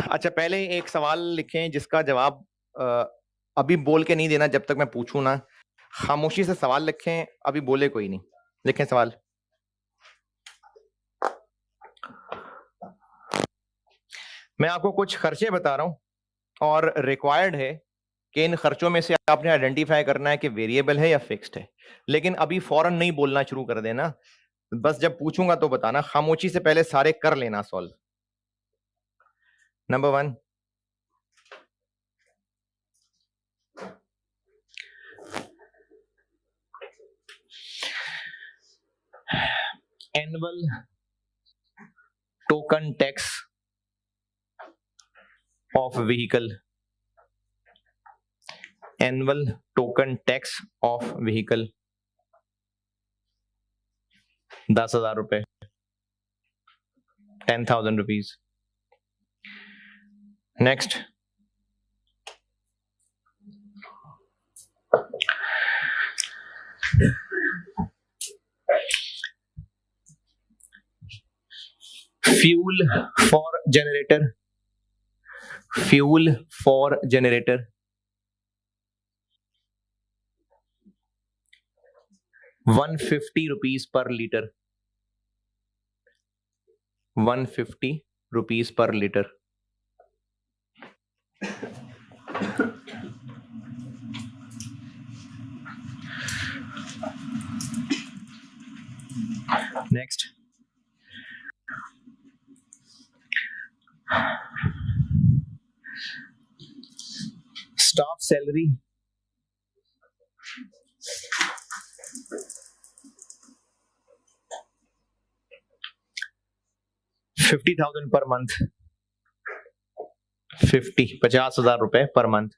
अच्छा, पहले एक सवाल लिखें जिसका जवाब अभी बोल के नहीं देना जब तक मैं पूछूं ना, खामोशी से सवाल लिखें, अभी बोले कोई नहीं, लिखें सवाल। मैं आपको कुछ खर्चे बता रहा हूं और रिक्वायर्ड है कि इन खर्चों में से आपने आइडेंटिफाई करना है कि वेरिएबल है या फिक्स्ड है, लेकिन अभी फौरन नहीं बोलना शुरू कर देना, बस जब पूछूंगा तो बताना, खामोशी से पहले सारे कर लेना solve. Number 1, annual token tax of vehicle, annual token tax of vehicle 10,000 रुपए, 10,000 rupees. Next, fuel for generator, fuel for generator 150 rupees per litre, 150 rupees per litre. Next, staff salary 50,000 per month, 50,000 रुपए per month.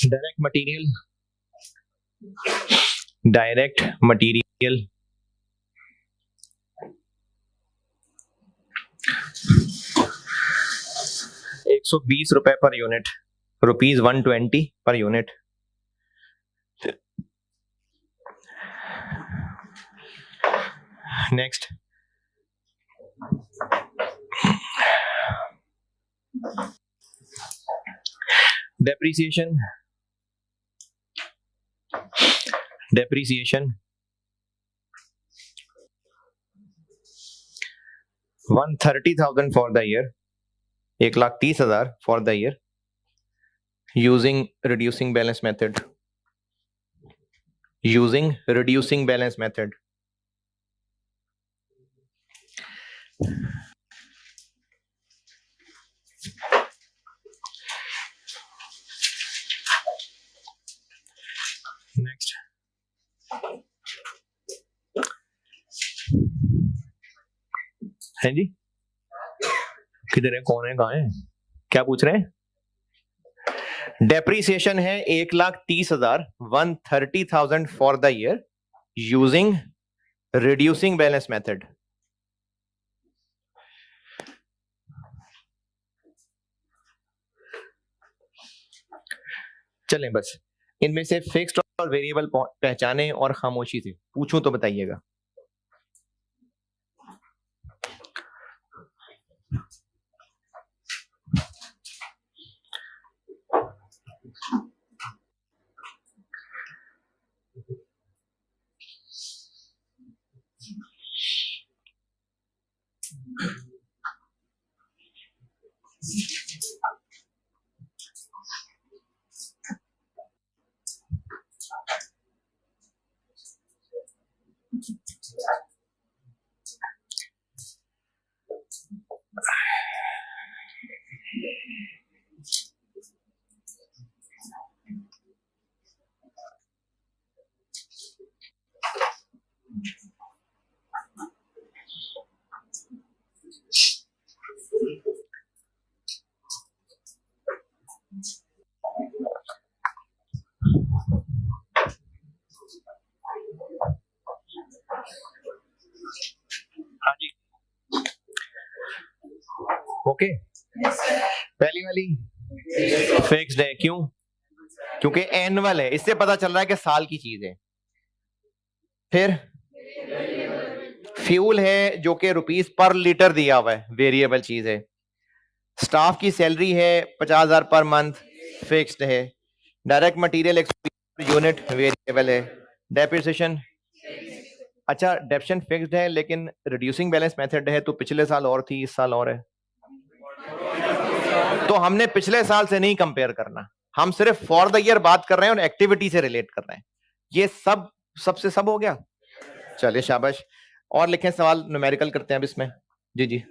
Direct material, direct material 120 रुपए per unit, rupees 120 per unit. Next, depreciation, depreciation 130,000 for the year, 1,30,000 for the year using reducing balance method, using reducing balance method. Next, है जी, किधर है, कौन है, कहां है, क्या पूछ रहे हैं? डेप्रीसिएशन है 1,30,000, 130,000 for the year using reducing balance method. चलें, बस इनमें से फिक्स्ड और वेरिएबल पहचाने और खामोशी से पूछूं तो बताइएगा। हाँ जी, ओके। पहली वाली फिक्स्ड है, क्यों? क्योंकि एनुअल है, इससे पता चल रहा है कि साल की चीज है। फिर फ्यूल है जो कि रुपीस पर लीटर दिया हुआ है, वेरिएबल चीज है। स्टाफ की सैलरी है 50,000 पर मंथ, फिक्स्ड है। Direct material expense unit variable है। डेप्रिसिएशन, अच्छा डेप्शन फिक्स्ड है लेकिन रिड्यूसिंग बैलेंस मेथड है, तो पिछले साल और थी, इस साल और है। तो हमने पिछले साल से नहीं कंपेयर करना, हम सिर्फ फॉर द ईयर बात कर रहे हैं और एक्टिविटी से रिलेट कर रहे हैं। ये सब सबसे सब हो गया, चलिए शाबाश। और लिखें सवाल, न्यूमेरिकल करते हैं अब इसमें। जी जी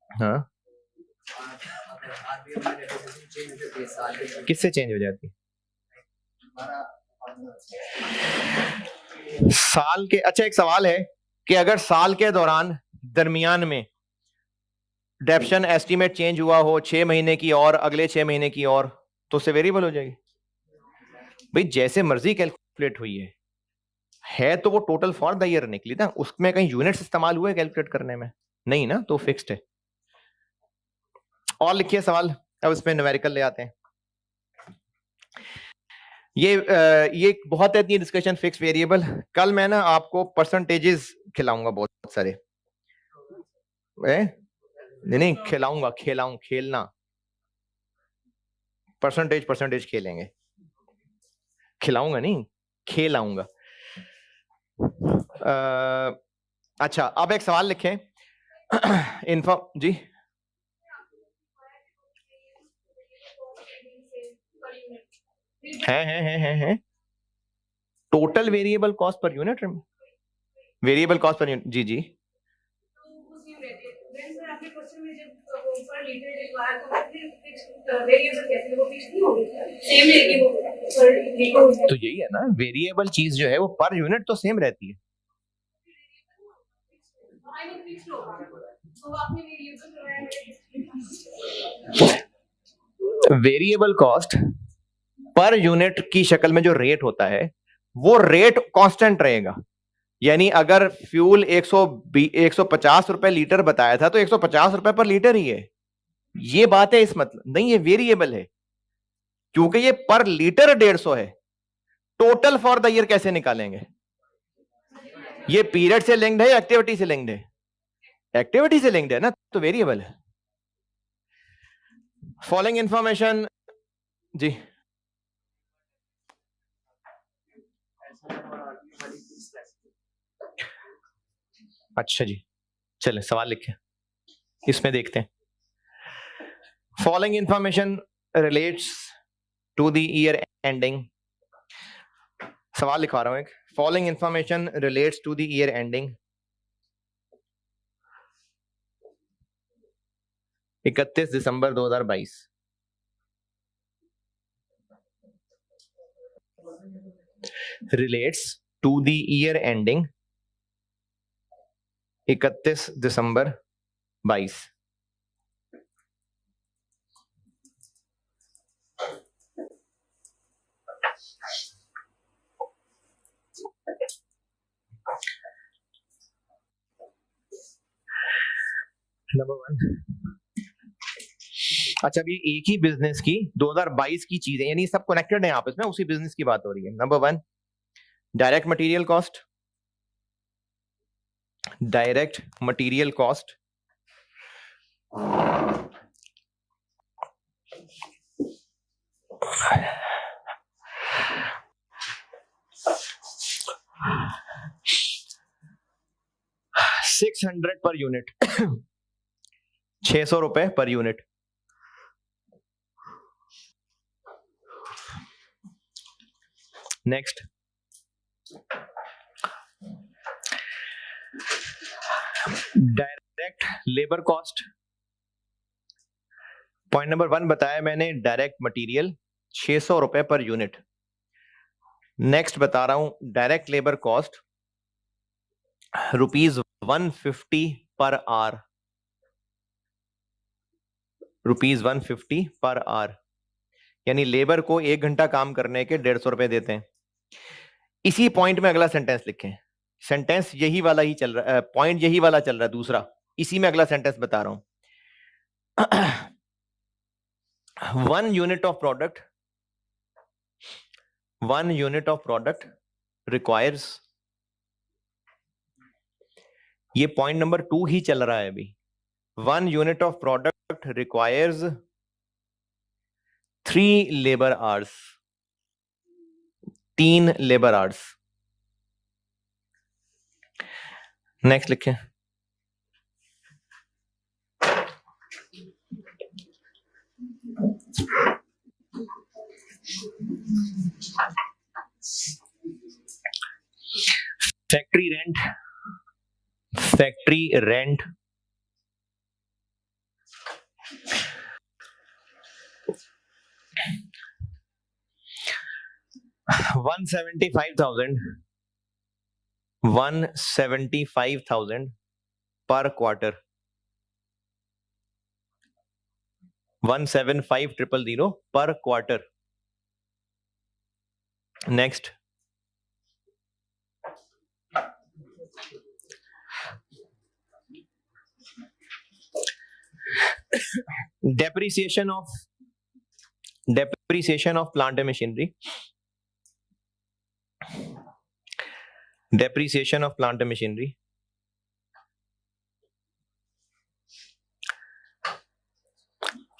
हाँ, किससे चेंज हो जाती? साल के, अच्छा एक सवाल है कि अगर साल के दौरान दरमियान में डेप्शन एस्टीमेट चेंज हुआ हो 6 महीने की और अगले 6 महीने की और, तो उससे वेरिएबल हो जाएगी। भाई जैसे मर्जी कैलकुलेट हुई है तो वो टोटल फॉर द ईयर निकली ना, उसमें कहीं यूनिट्स इस्तेमाल हुए कैलकुलेट करने में? नहीं ना, तो फिक्स्ड है। और लिखिए सवाल, अब इसमें न्यूमेरिकल ले आते हैं। ये बहुत है इतनी डिस्कशन फिक्स वेरिएबल। कल मैं ना आपको परसेंटेजेस खिलाऊंगा बहुत सारे। नहीं नहीं खिलाऊंगा, खेलना, परसेंटेज परसेंटेज खेलेंगे, खिलाऊंगा नहीं, खेलाऊंगा। अच्छा अब एक सवाल लिखें। इन्फो जी, है total variable cost per unit, variable cost per unit, जी जी। तो यही है ना, वेरिएबल चीज जो है वो पर यूनिट तो सेम रहती है। वेरिएबल कॉस्ट पर यूनिट की शक्ल में जो रेट होता है वो रेट कांस्टेंट रहेगा। यानी अगर फ्यूल 150 रुपए लीटर बताया था तो 150 रुपए पर लीटर ही है, ये बात है। इस मतलब नहीं, ये वेरिएबल है क्योंकि ये पर लीटर 150 है। टोटल फॉर द ईयर कैसे निकालेंगे? ये पीरियड से लिंक्ड है, एक्टिविटी से लिंक्ड है? एक्टिविटी से लिंक्ड है ना, तो वेरिएबल है। फॉलोइंग इंफॉर्मेशन, जी अच्छा जी, चले सवाल लिखे, इसमें देखते हैं। Following information relates to the year ending. सवाल लिखवा रहा हूं एक, following information relates to the year ending 31 December 2022। Relates to the year ending 31 December 22। Number 1, अच्छा, अभी एक ही बिजनेस की 2022 की चीजें, यानी सब कनेक्टेड है आपस में, उसी बिजनेस की बात हो रही है। Number 1, direct material cost. Direct material cost $600 per unit, 600 रुपए per unit. Next, direct labour cost. Point number 1 बताया मैंने, डायरेक्ट मटेरियल 600 रुपए पर यूनिट। नेक्स्ट बता रहा हूं direct labour cost ₹150 per hour, ₹150 per hour, यानी लेबर को 1 घंटा काम करने के 150 रुपए देते हैं। इसी पॉइंट में अगला सेंटेंस लिखें। सेंटेंस यही वाला ही चल रहा है, पॉइंट यही वाला चल रहा है दूसरा, इसी में अगला सेंटेंस बता रहा हूं। 1 unit of product, 1 unit of product requires, ये पॉइंट नंबर 2 ही चल रहा है अभी। 1 unit of product requires 3 labour hours, 3 labour hours. Next लिखें। फैक्ट्री रेंट, फैक्ट्री रेंट 175,000 पर क्वार्टर, 175,000 पर quarter. Next, depreciation of plant and machinery, depreciation of plant and machinery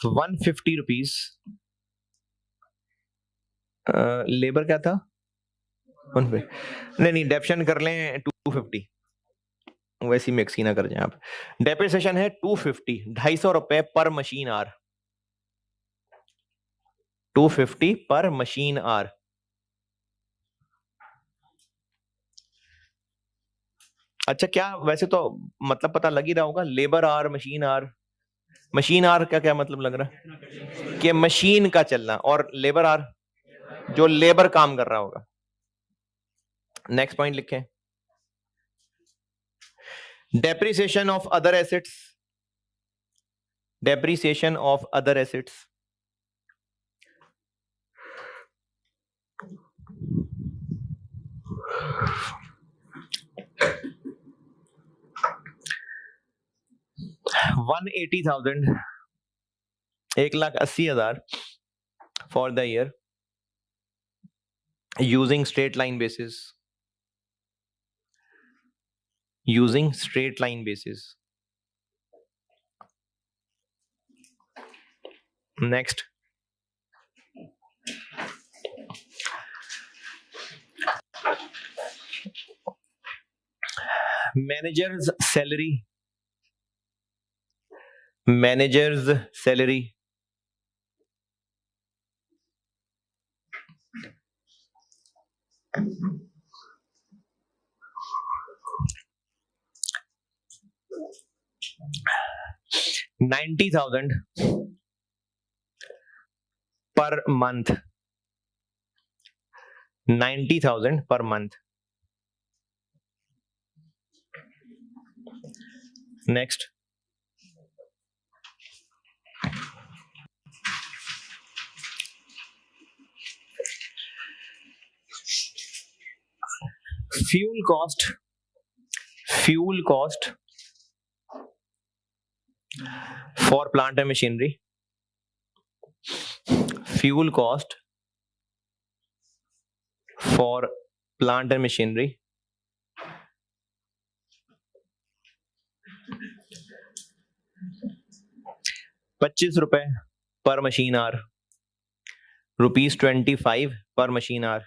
₹150। Labour क्या था? नहीं, डेप्शन कर लें 250, वैसी मिक्स ही ना कर जाए आप। डेप्रिसिएशन है 250, 250 रुपए पर मशीन आर, 250 पर मशीन आर। अच्छा, क्या वैसे तो मतलब पता लग ही रहा होगा, labour hour, machine hour. Machine hour का क्या मतलब लग रहा है? कि मशीन का चलना, और लेबर आर जो लेबर काम कर रहा होगा। नेक्स्ट पॉइंट लिखें, depreciation of other assets, depreciation of other assets 180,000, 1,80,000 for the year using straight line basis, using straight line basis. Next, manager's salary, manager's salary $90,000 per month, 90,000 per month. Next, fuel cost for plant and machinery fuel cost for plant and machinery ₹25 per machine hour, ₹25 per machine hour.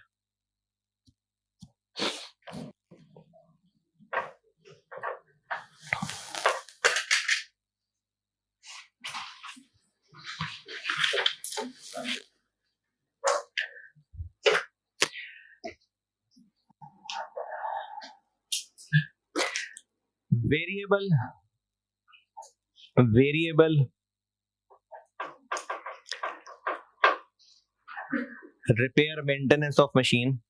Variable repair maintenance of machine,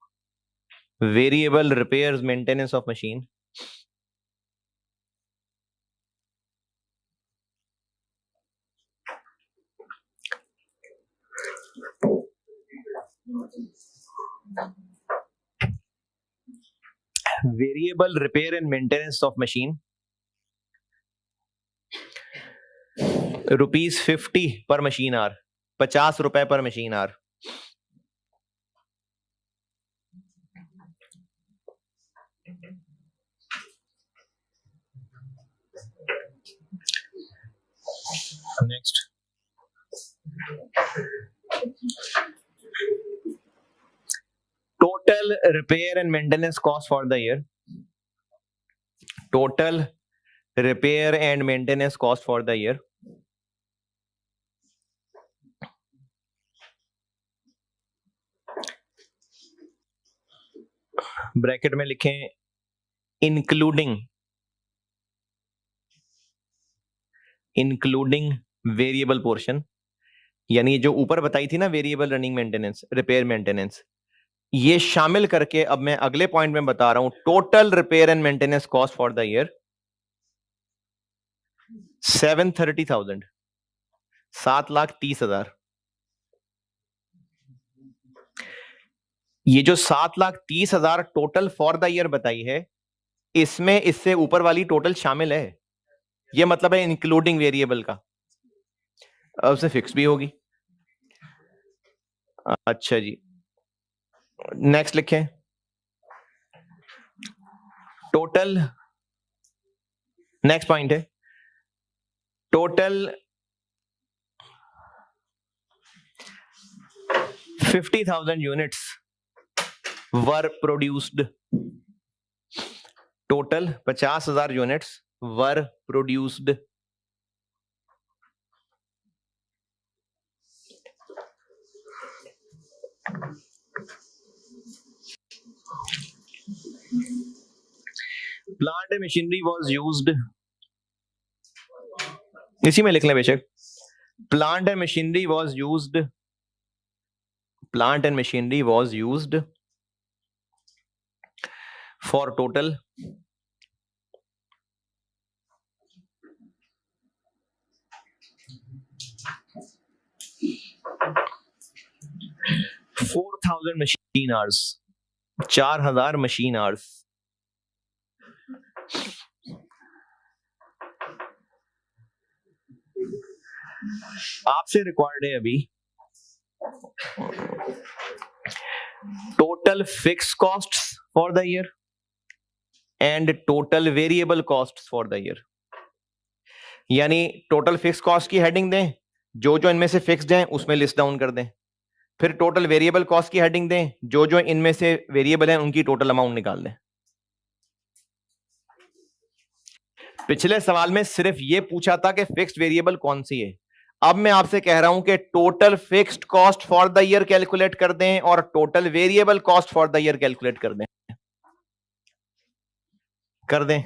variable repairs maintenance of machine, variable repair and maintenance of machine, ₹50 per machine hour, ₹50 per machine hour. Next, total repair and maintenance cost for the year. Total repair and maintenance cost for the year. Bracket में लिखें including variable portion, यानी जो ऊपर बताई थी ना variable running maintenance, repair maintenance, ये शामिल करके अब मैं अगले पॉइंट में बता रहा हूं total repair and maintenance cost for the year 730,000, 7,30,000। ये जो 7,30,000 टोटल फॉर द ईयर बताई है, इसमें इससे ऊपर वाली टोटल शामिल है, ये मतलब है इंक्लूडिंग वेरिएबल का, अब से फिक्स भी होगी। अच्छा जी, नेक्स्ट लिखें टोटल, नेक्स्ट पॉइंट है total 50,000 units were produced, total 50,000 units were produced. Plant and machinery was used, इसी में लिख लें बेशक, plant and machinery was used, plant and machinery was used for total 4,000 machine hours, 4,000 machine hours। आपसे required है अभी total fix costs for the year and total variable costs for the year, यानी total fix cost की heading दें, जो जो इनमें से फिक्स्ड हैं उसमें लिस्ट डाउन कर दें, फिर टोटल वेरिएबल कॉस्ट की हेडिंग दें, जो जो इनमें से वेरिएबल हैं उनकी टोटल अमाउंट निकाल दें। पिछले सवाल में सिर्फ ये पूछा था कि फिक्स्ड वेरिएबल कौन सी है, अब मैं आपसे कह रहा हूं कि total fixed cost for the year calculate कर दें और total variable cost for the year calculate कर दें, कर दें।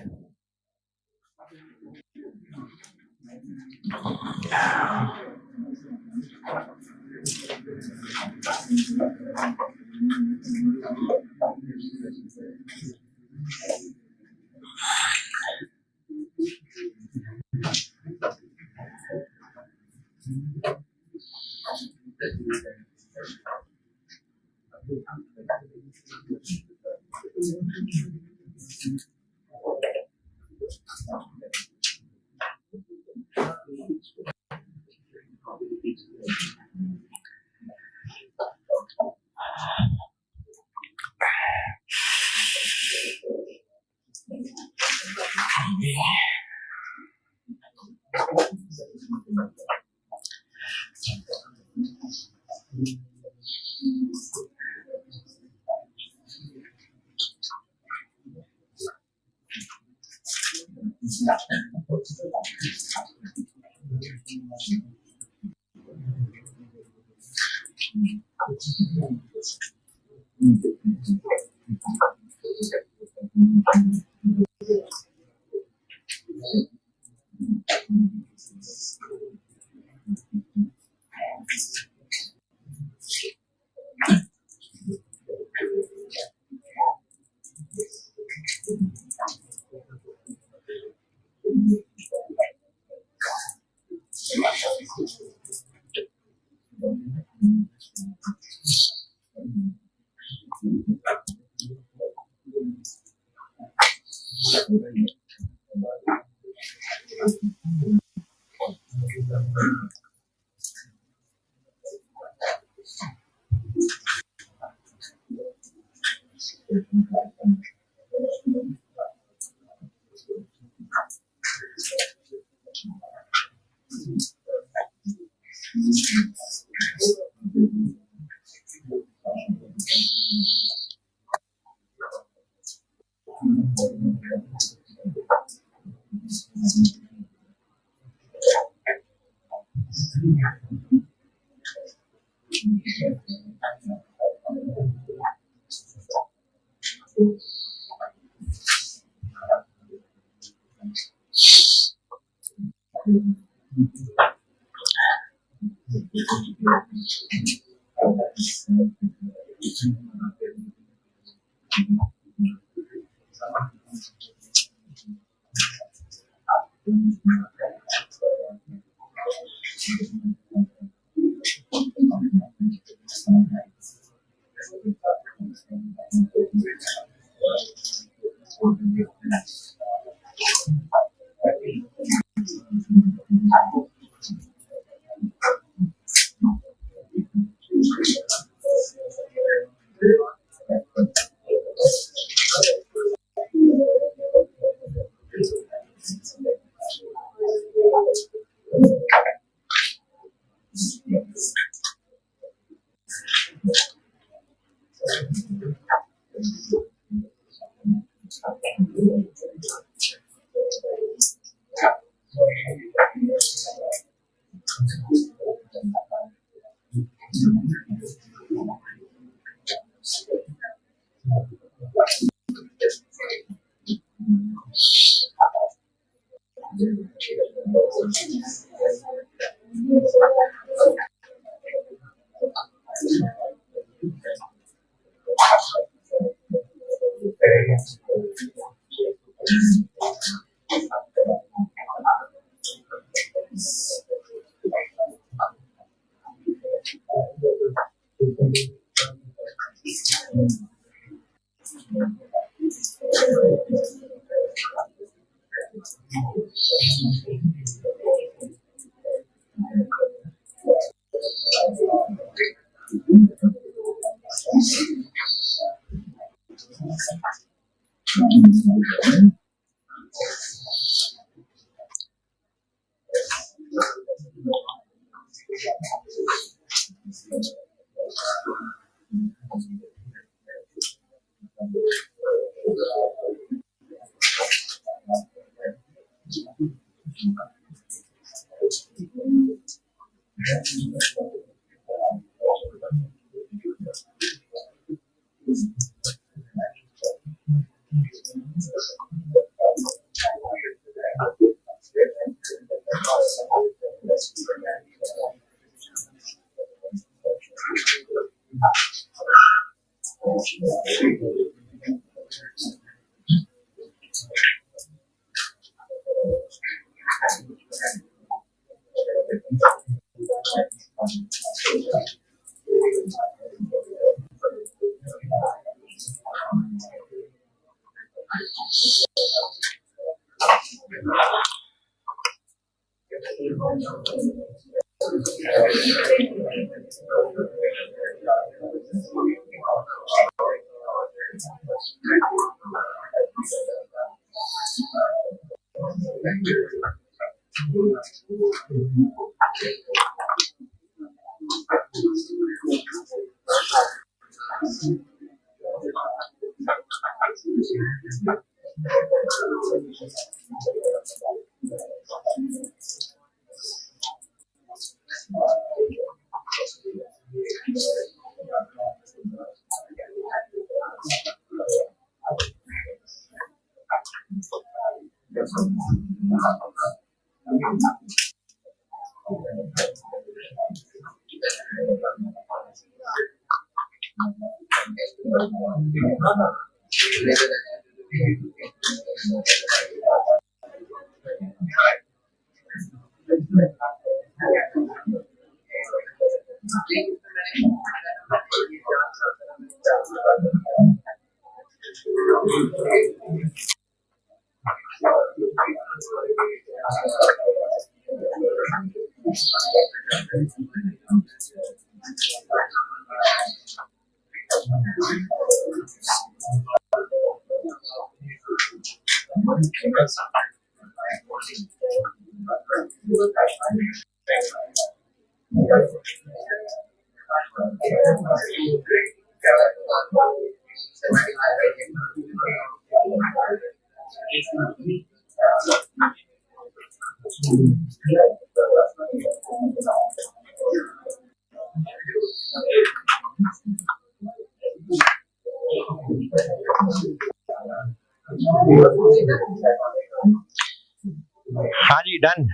हाँ जी, डन।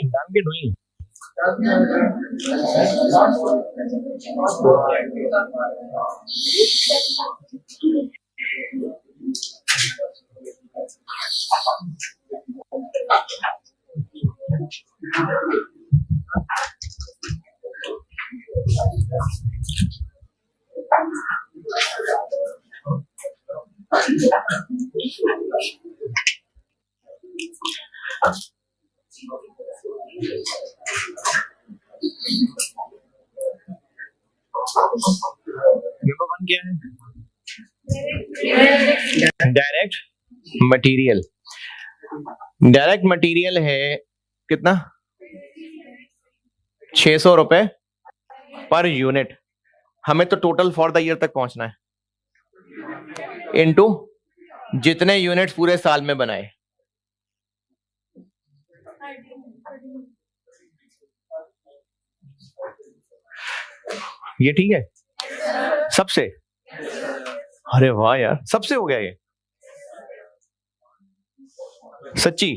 डन के डूइंग। नंबर 1 क्या है? Direct material. डायरेक्ट मटेरियल है कितना? 600 रुपए पर यूनिट। हमें तो टोटल फॉर द ईयर तक पहुंचना है, इनटू जितने यूनिट्स पूरे साल में बनाए। ये ठीक है सबसे? अरे वाह यार, सबसे हो गया ये, सच्ची।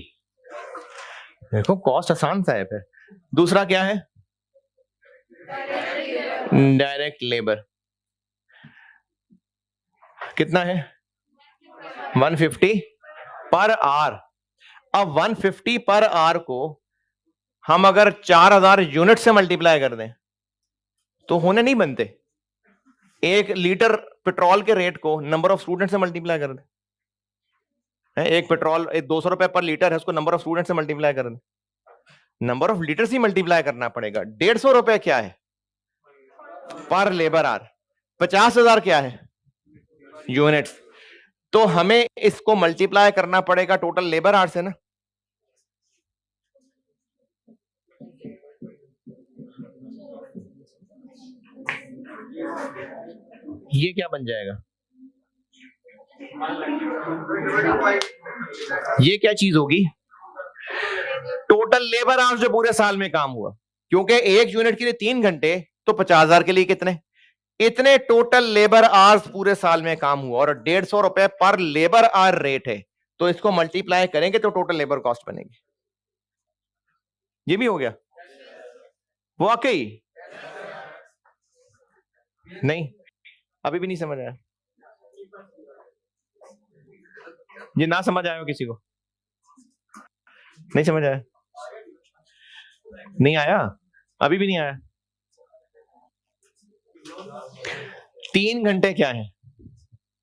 देखो कॉस्ट आसान सा है। फिर दूसरा क्या है? Direct labour. कितना है? 150 पर आवर। अब 150 पर आवर को हम अगर 4000 यूनिट से मल्टीप्लाई कर दें तो होने नहीं बनते। 1 लीटर पेट्रोल के रेट को नंबर ऑफ स्टूडेंट से मल्टीप्लाई कर दें। एक पेट्रोल 200 रुपए पर लीटर है, उसको नंबर ऑफ स्टूडेंट से मल्टीप्लाई कर दें। नंबर ऑफ लीटर से मल्टीप्लाई करना पड़ेगा। 150 रुपए क्या है? पर लेबर आवर। 50,000 क्या है? यूनिट। तो हमें इसको मल्टीप्लाई करना पड़ेगा टोटल लेबर आवर से ना। ये क्या बन जाएगा? ये क्या चीज होगी? टोटल लेबर आवर्स जो पूरे साल में काम हुआ, क्योंकि एक यूनिट के लिए 3 घंटे, तो 50,000 के लिए कितने? इतने टोटल लेबर आवर्स पूरे साल में काम हुआ, और 150 रुपए पर लेबर आवर रेट है, तो इसको मल्टीप्लाई करेंगे तो टोटल लेबर कॉस्ट बनेगी। ये भी हो गया वाकई? नहीं, अभी भी नहीं समझ आया। ये ना समझ आया हो किसी को? नहीं समझ आया? नहीं आया? अभी भी नहीं आया? 3 घंटे क्या है?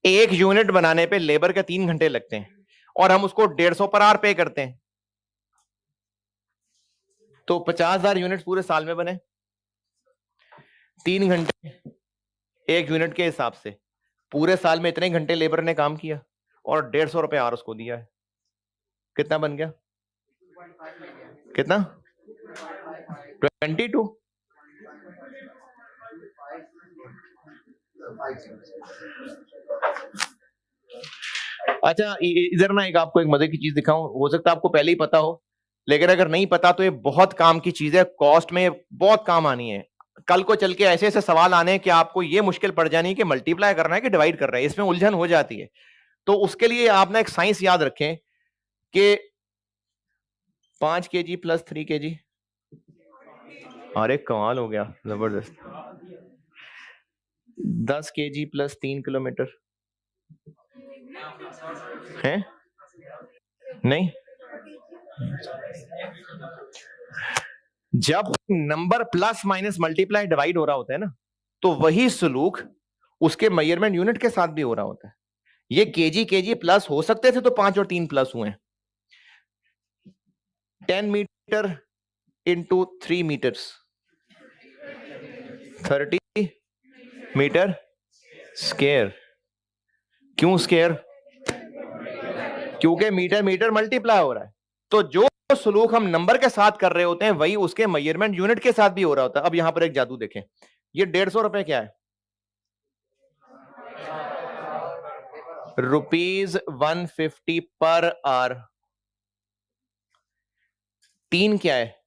एक यूनिट बनाने पे लेबर के 3 घंटे लगते हैं, और हम उसको 150 पर आवर पे करते हैं, तो 50,000 यूनिट पूरे साल में बने। 3 घंटे एक यूनिट के हिसाब से पूरे साल में इतने घंटे लेबर ने काम किया, और 150 रुपए आवर उसको दिया है। कितना बन गया? कितना? 22। अच्छा इधर ना एक आपको एक मजे की चीज दिखाऊं, हो सकता है आपको पहले ही पता हो, लेकिन अगर नहीं पता तो ये बहुत काम की चीज है, कॉस्ट में बहुत काम आनी है। कल को चल के ऐसे ऐसे सवाल आने हैं कि आपको ये मुश्किल पड़ जानी है कि मल्टीप्लाई करना है कि डिवाइड करना है, इसमें उलझन हो जाती है। तो उसके लिए आप ना एक साइंस याद रखें कि 5 kg प्लस 3 kg, अरे कमाल हो गया, जबरदस्त। 10 kg प्लस 3 किलोमीटर है नहीं। जब number plus minus multiply divide हो रहा होता है ना, तो वही सलूक उसके मेजरमेंट यूनिट के साथ भी हो रहा होता है। ये केजी प्लस हो सकते थे तो 5 और 3 प्लस हुए। 10 metre into 3 metres 30 metre square. क्यों स्क्वायर? क्योंकि मीटर मीटर मल्टीप्लाई हो रहा है। तो जो सलूक हम नंबर के साथ कर रहे होते हैं वही उसके मेजरमेंट यूनिट के साथ भी हो रहा होता है। अब यहां पर एक जादू देखें, ये 150 रुपए क्या है? ₹150 पर आवर। 3 क्या है?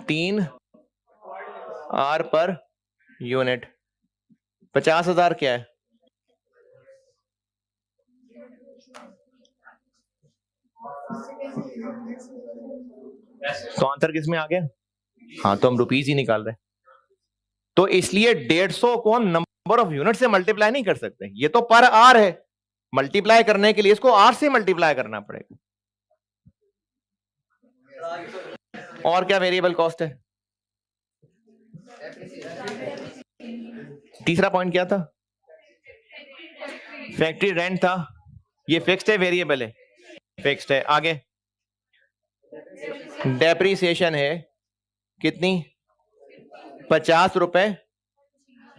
3 आर पर यूनिट। 50,000 क्या है? तो आंसर किस में आ गया? हाँ, तो हम रुपीज ही निकाल रहे हैं। तो इसलिए 150 को हम नंबर ऑफ यूनिट से मल्टीप्लाई नहीं कर सकते, ये तो पर आर है। मल्टीप्लाई करने के लिए इसको आर से मल्टीप्लाई करना पड़ेगा। और क्या वेरिएबल कॉस्ट है? तीसरा पॉइंट क्या था? फैक्ट्री रेंट था। ये फिक्स्ड है वेरिएबल है? फिक्स्ड है। आगे डेप्रिसिएशन है कितनी? 50 रुपए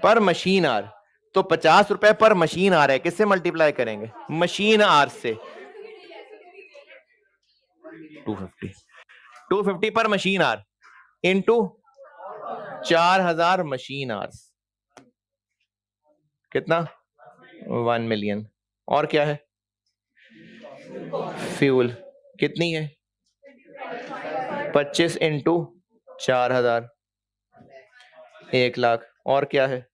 पर मशीन आर। तो 50 रुपए पर मशीन आर है, किससे मल्टीप्लाई करेंगे? मशीन आर से। 250 पर machine hour into 4000 machine hours, कितना? 1 मिलियन। और क्या है? फ्यूल कितनी है? 25 इंटू 4000, 1 लाख। और क्या है?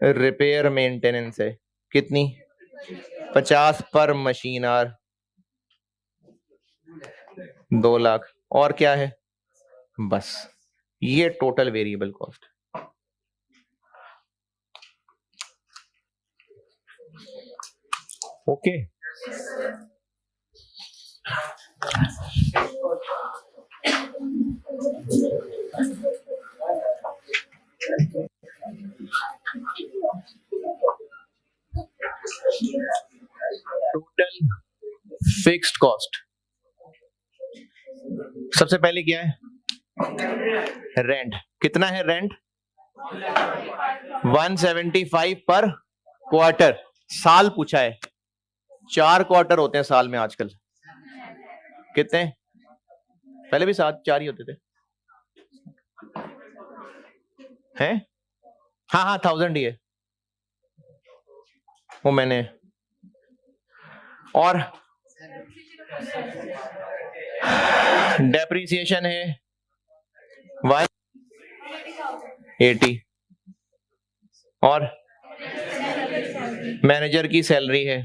रिपेयर मेंटेनेंस है कितनी? 50 पर मशीन आर, 2 लाख। और क्या है? बस ये total variable cost. Okay total fixed cost. सबसे पहले क्या है? रेंट। कितना है रेंट? 175 पर क्वार्टर। साल पूछा है, 4 क्वार्टर होते हैं साल में आजकल। कितने? पहले भी 4 ही होते थे हैं? हाँ हाँ 1000 ही है वो मैंने। और डेप्रिसिएशन है 180। और मैनेजर की सैलरी है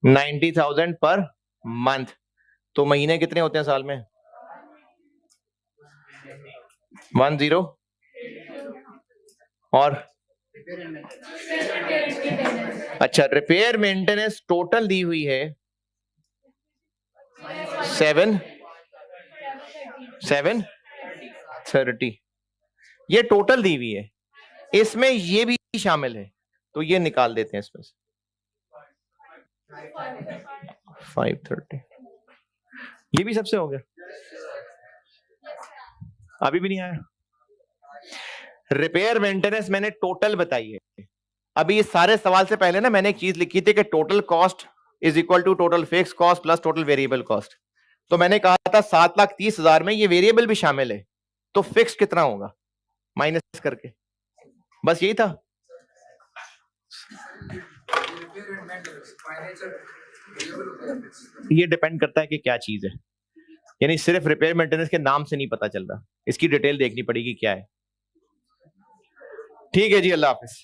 90,000 पर मंथ। तो महीने कितने होते हैं साल में? 10। और अच्छा, रिपेयर मेंटेनेंस टोटल दी हुई है 730। ये टोटल दी हुई है, इसमें ये भी शामिल है, तो ये निकाल देते हैं इसमें से 530। ये भी सबसे हो गया? अभी भी नहीं आया? रिपेयर मेंटेनेंस मैंने टोटल बताई है। अभी इस सारे सवाल से पहले ना मैंने एक चीज लिखी थी कि total cost is equal to total fix cost plus total variable cost. तो मैंने कहा था 7,30,000 में ये वेरिएबल भी शामिल है, तो फिक्स कितना होगा माइनस करके? बस यही था। ये डिपेंड करता है कि क्या चीज है, यानी सिर्फ रिपेयर मेंटेनेंस के नाम से नहीं पता चल रहा, इसकी डिटेल देखनी पड़ेगी क्या है। ठीक है जी, अल्लाह हाफिज।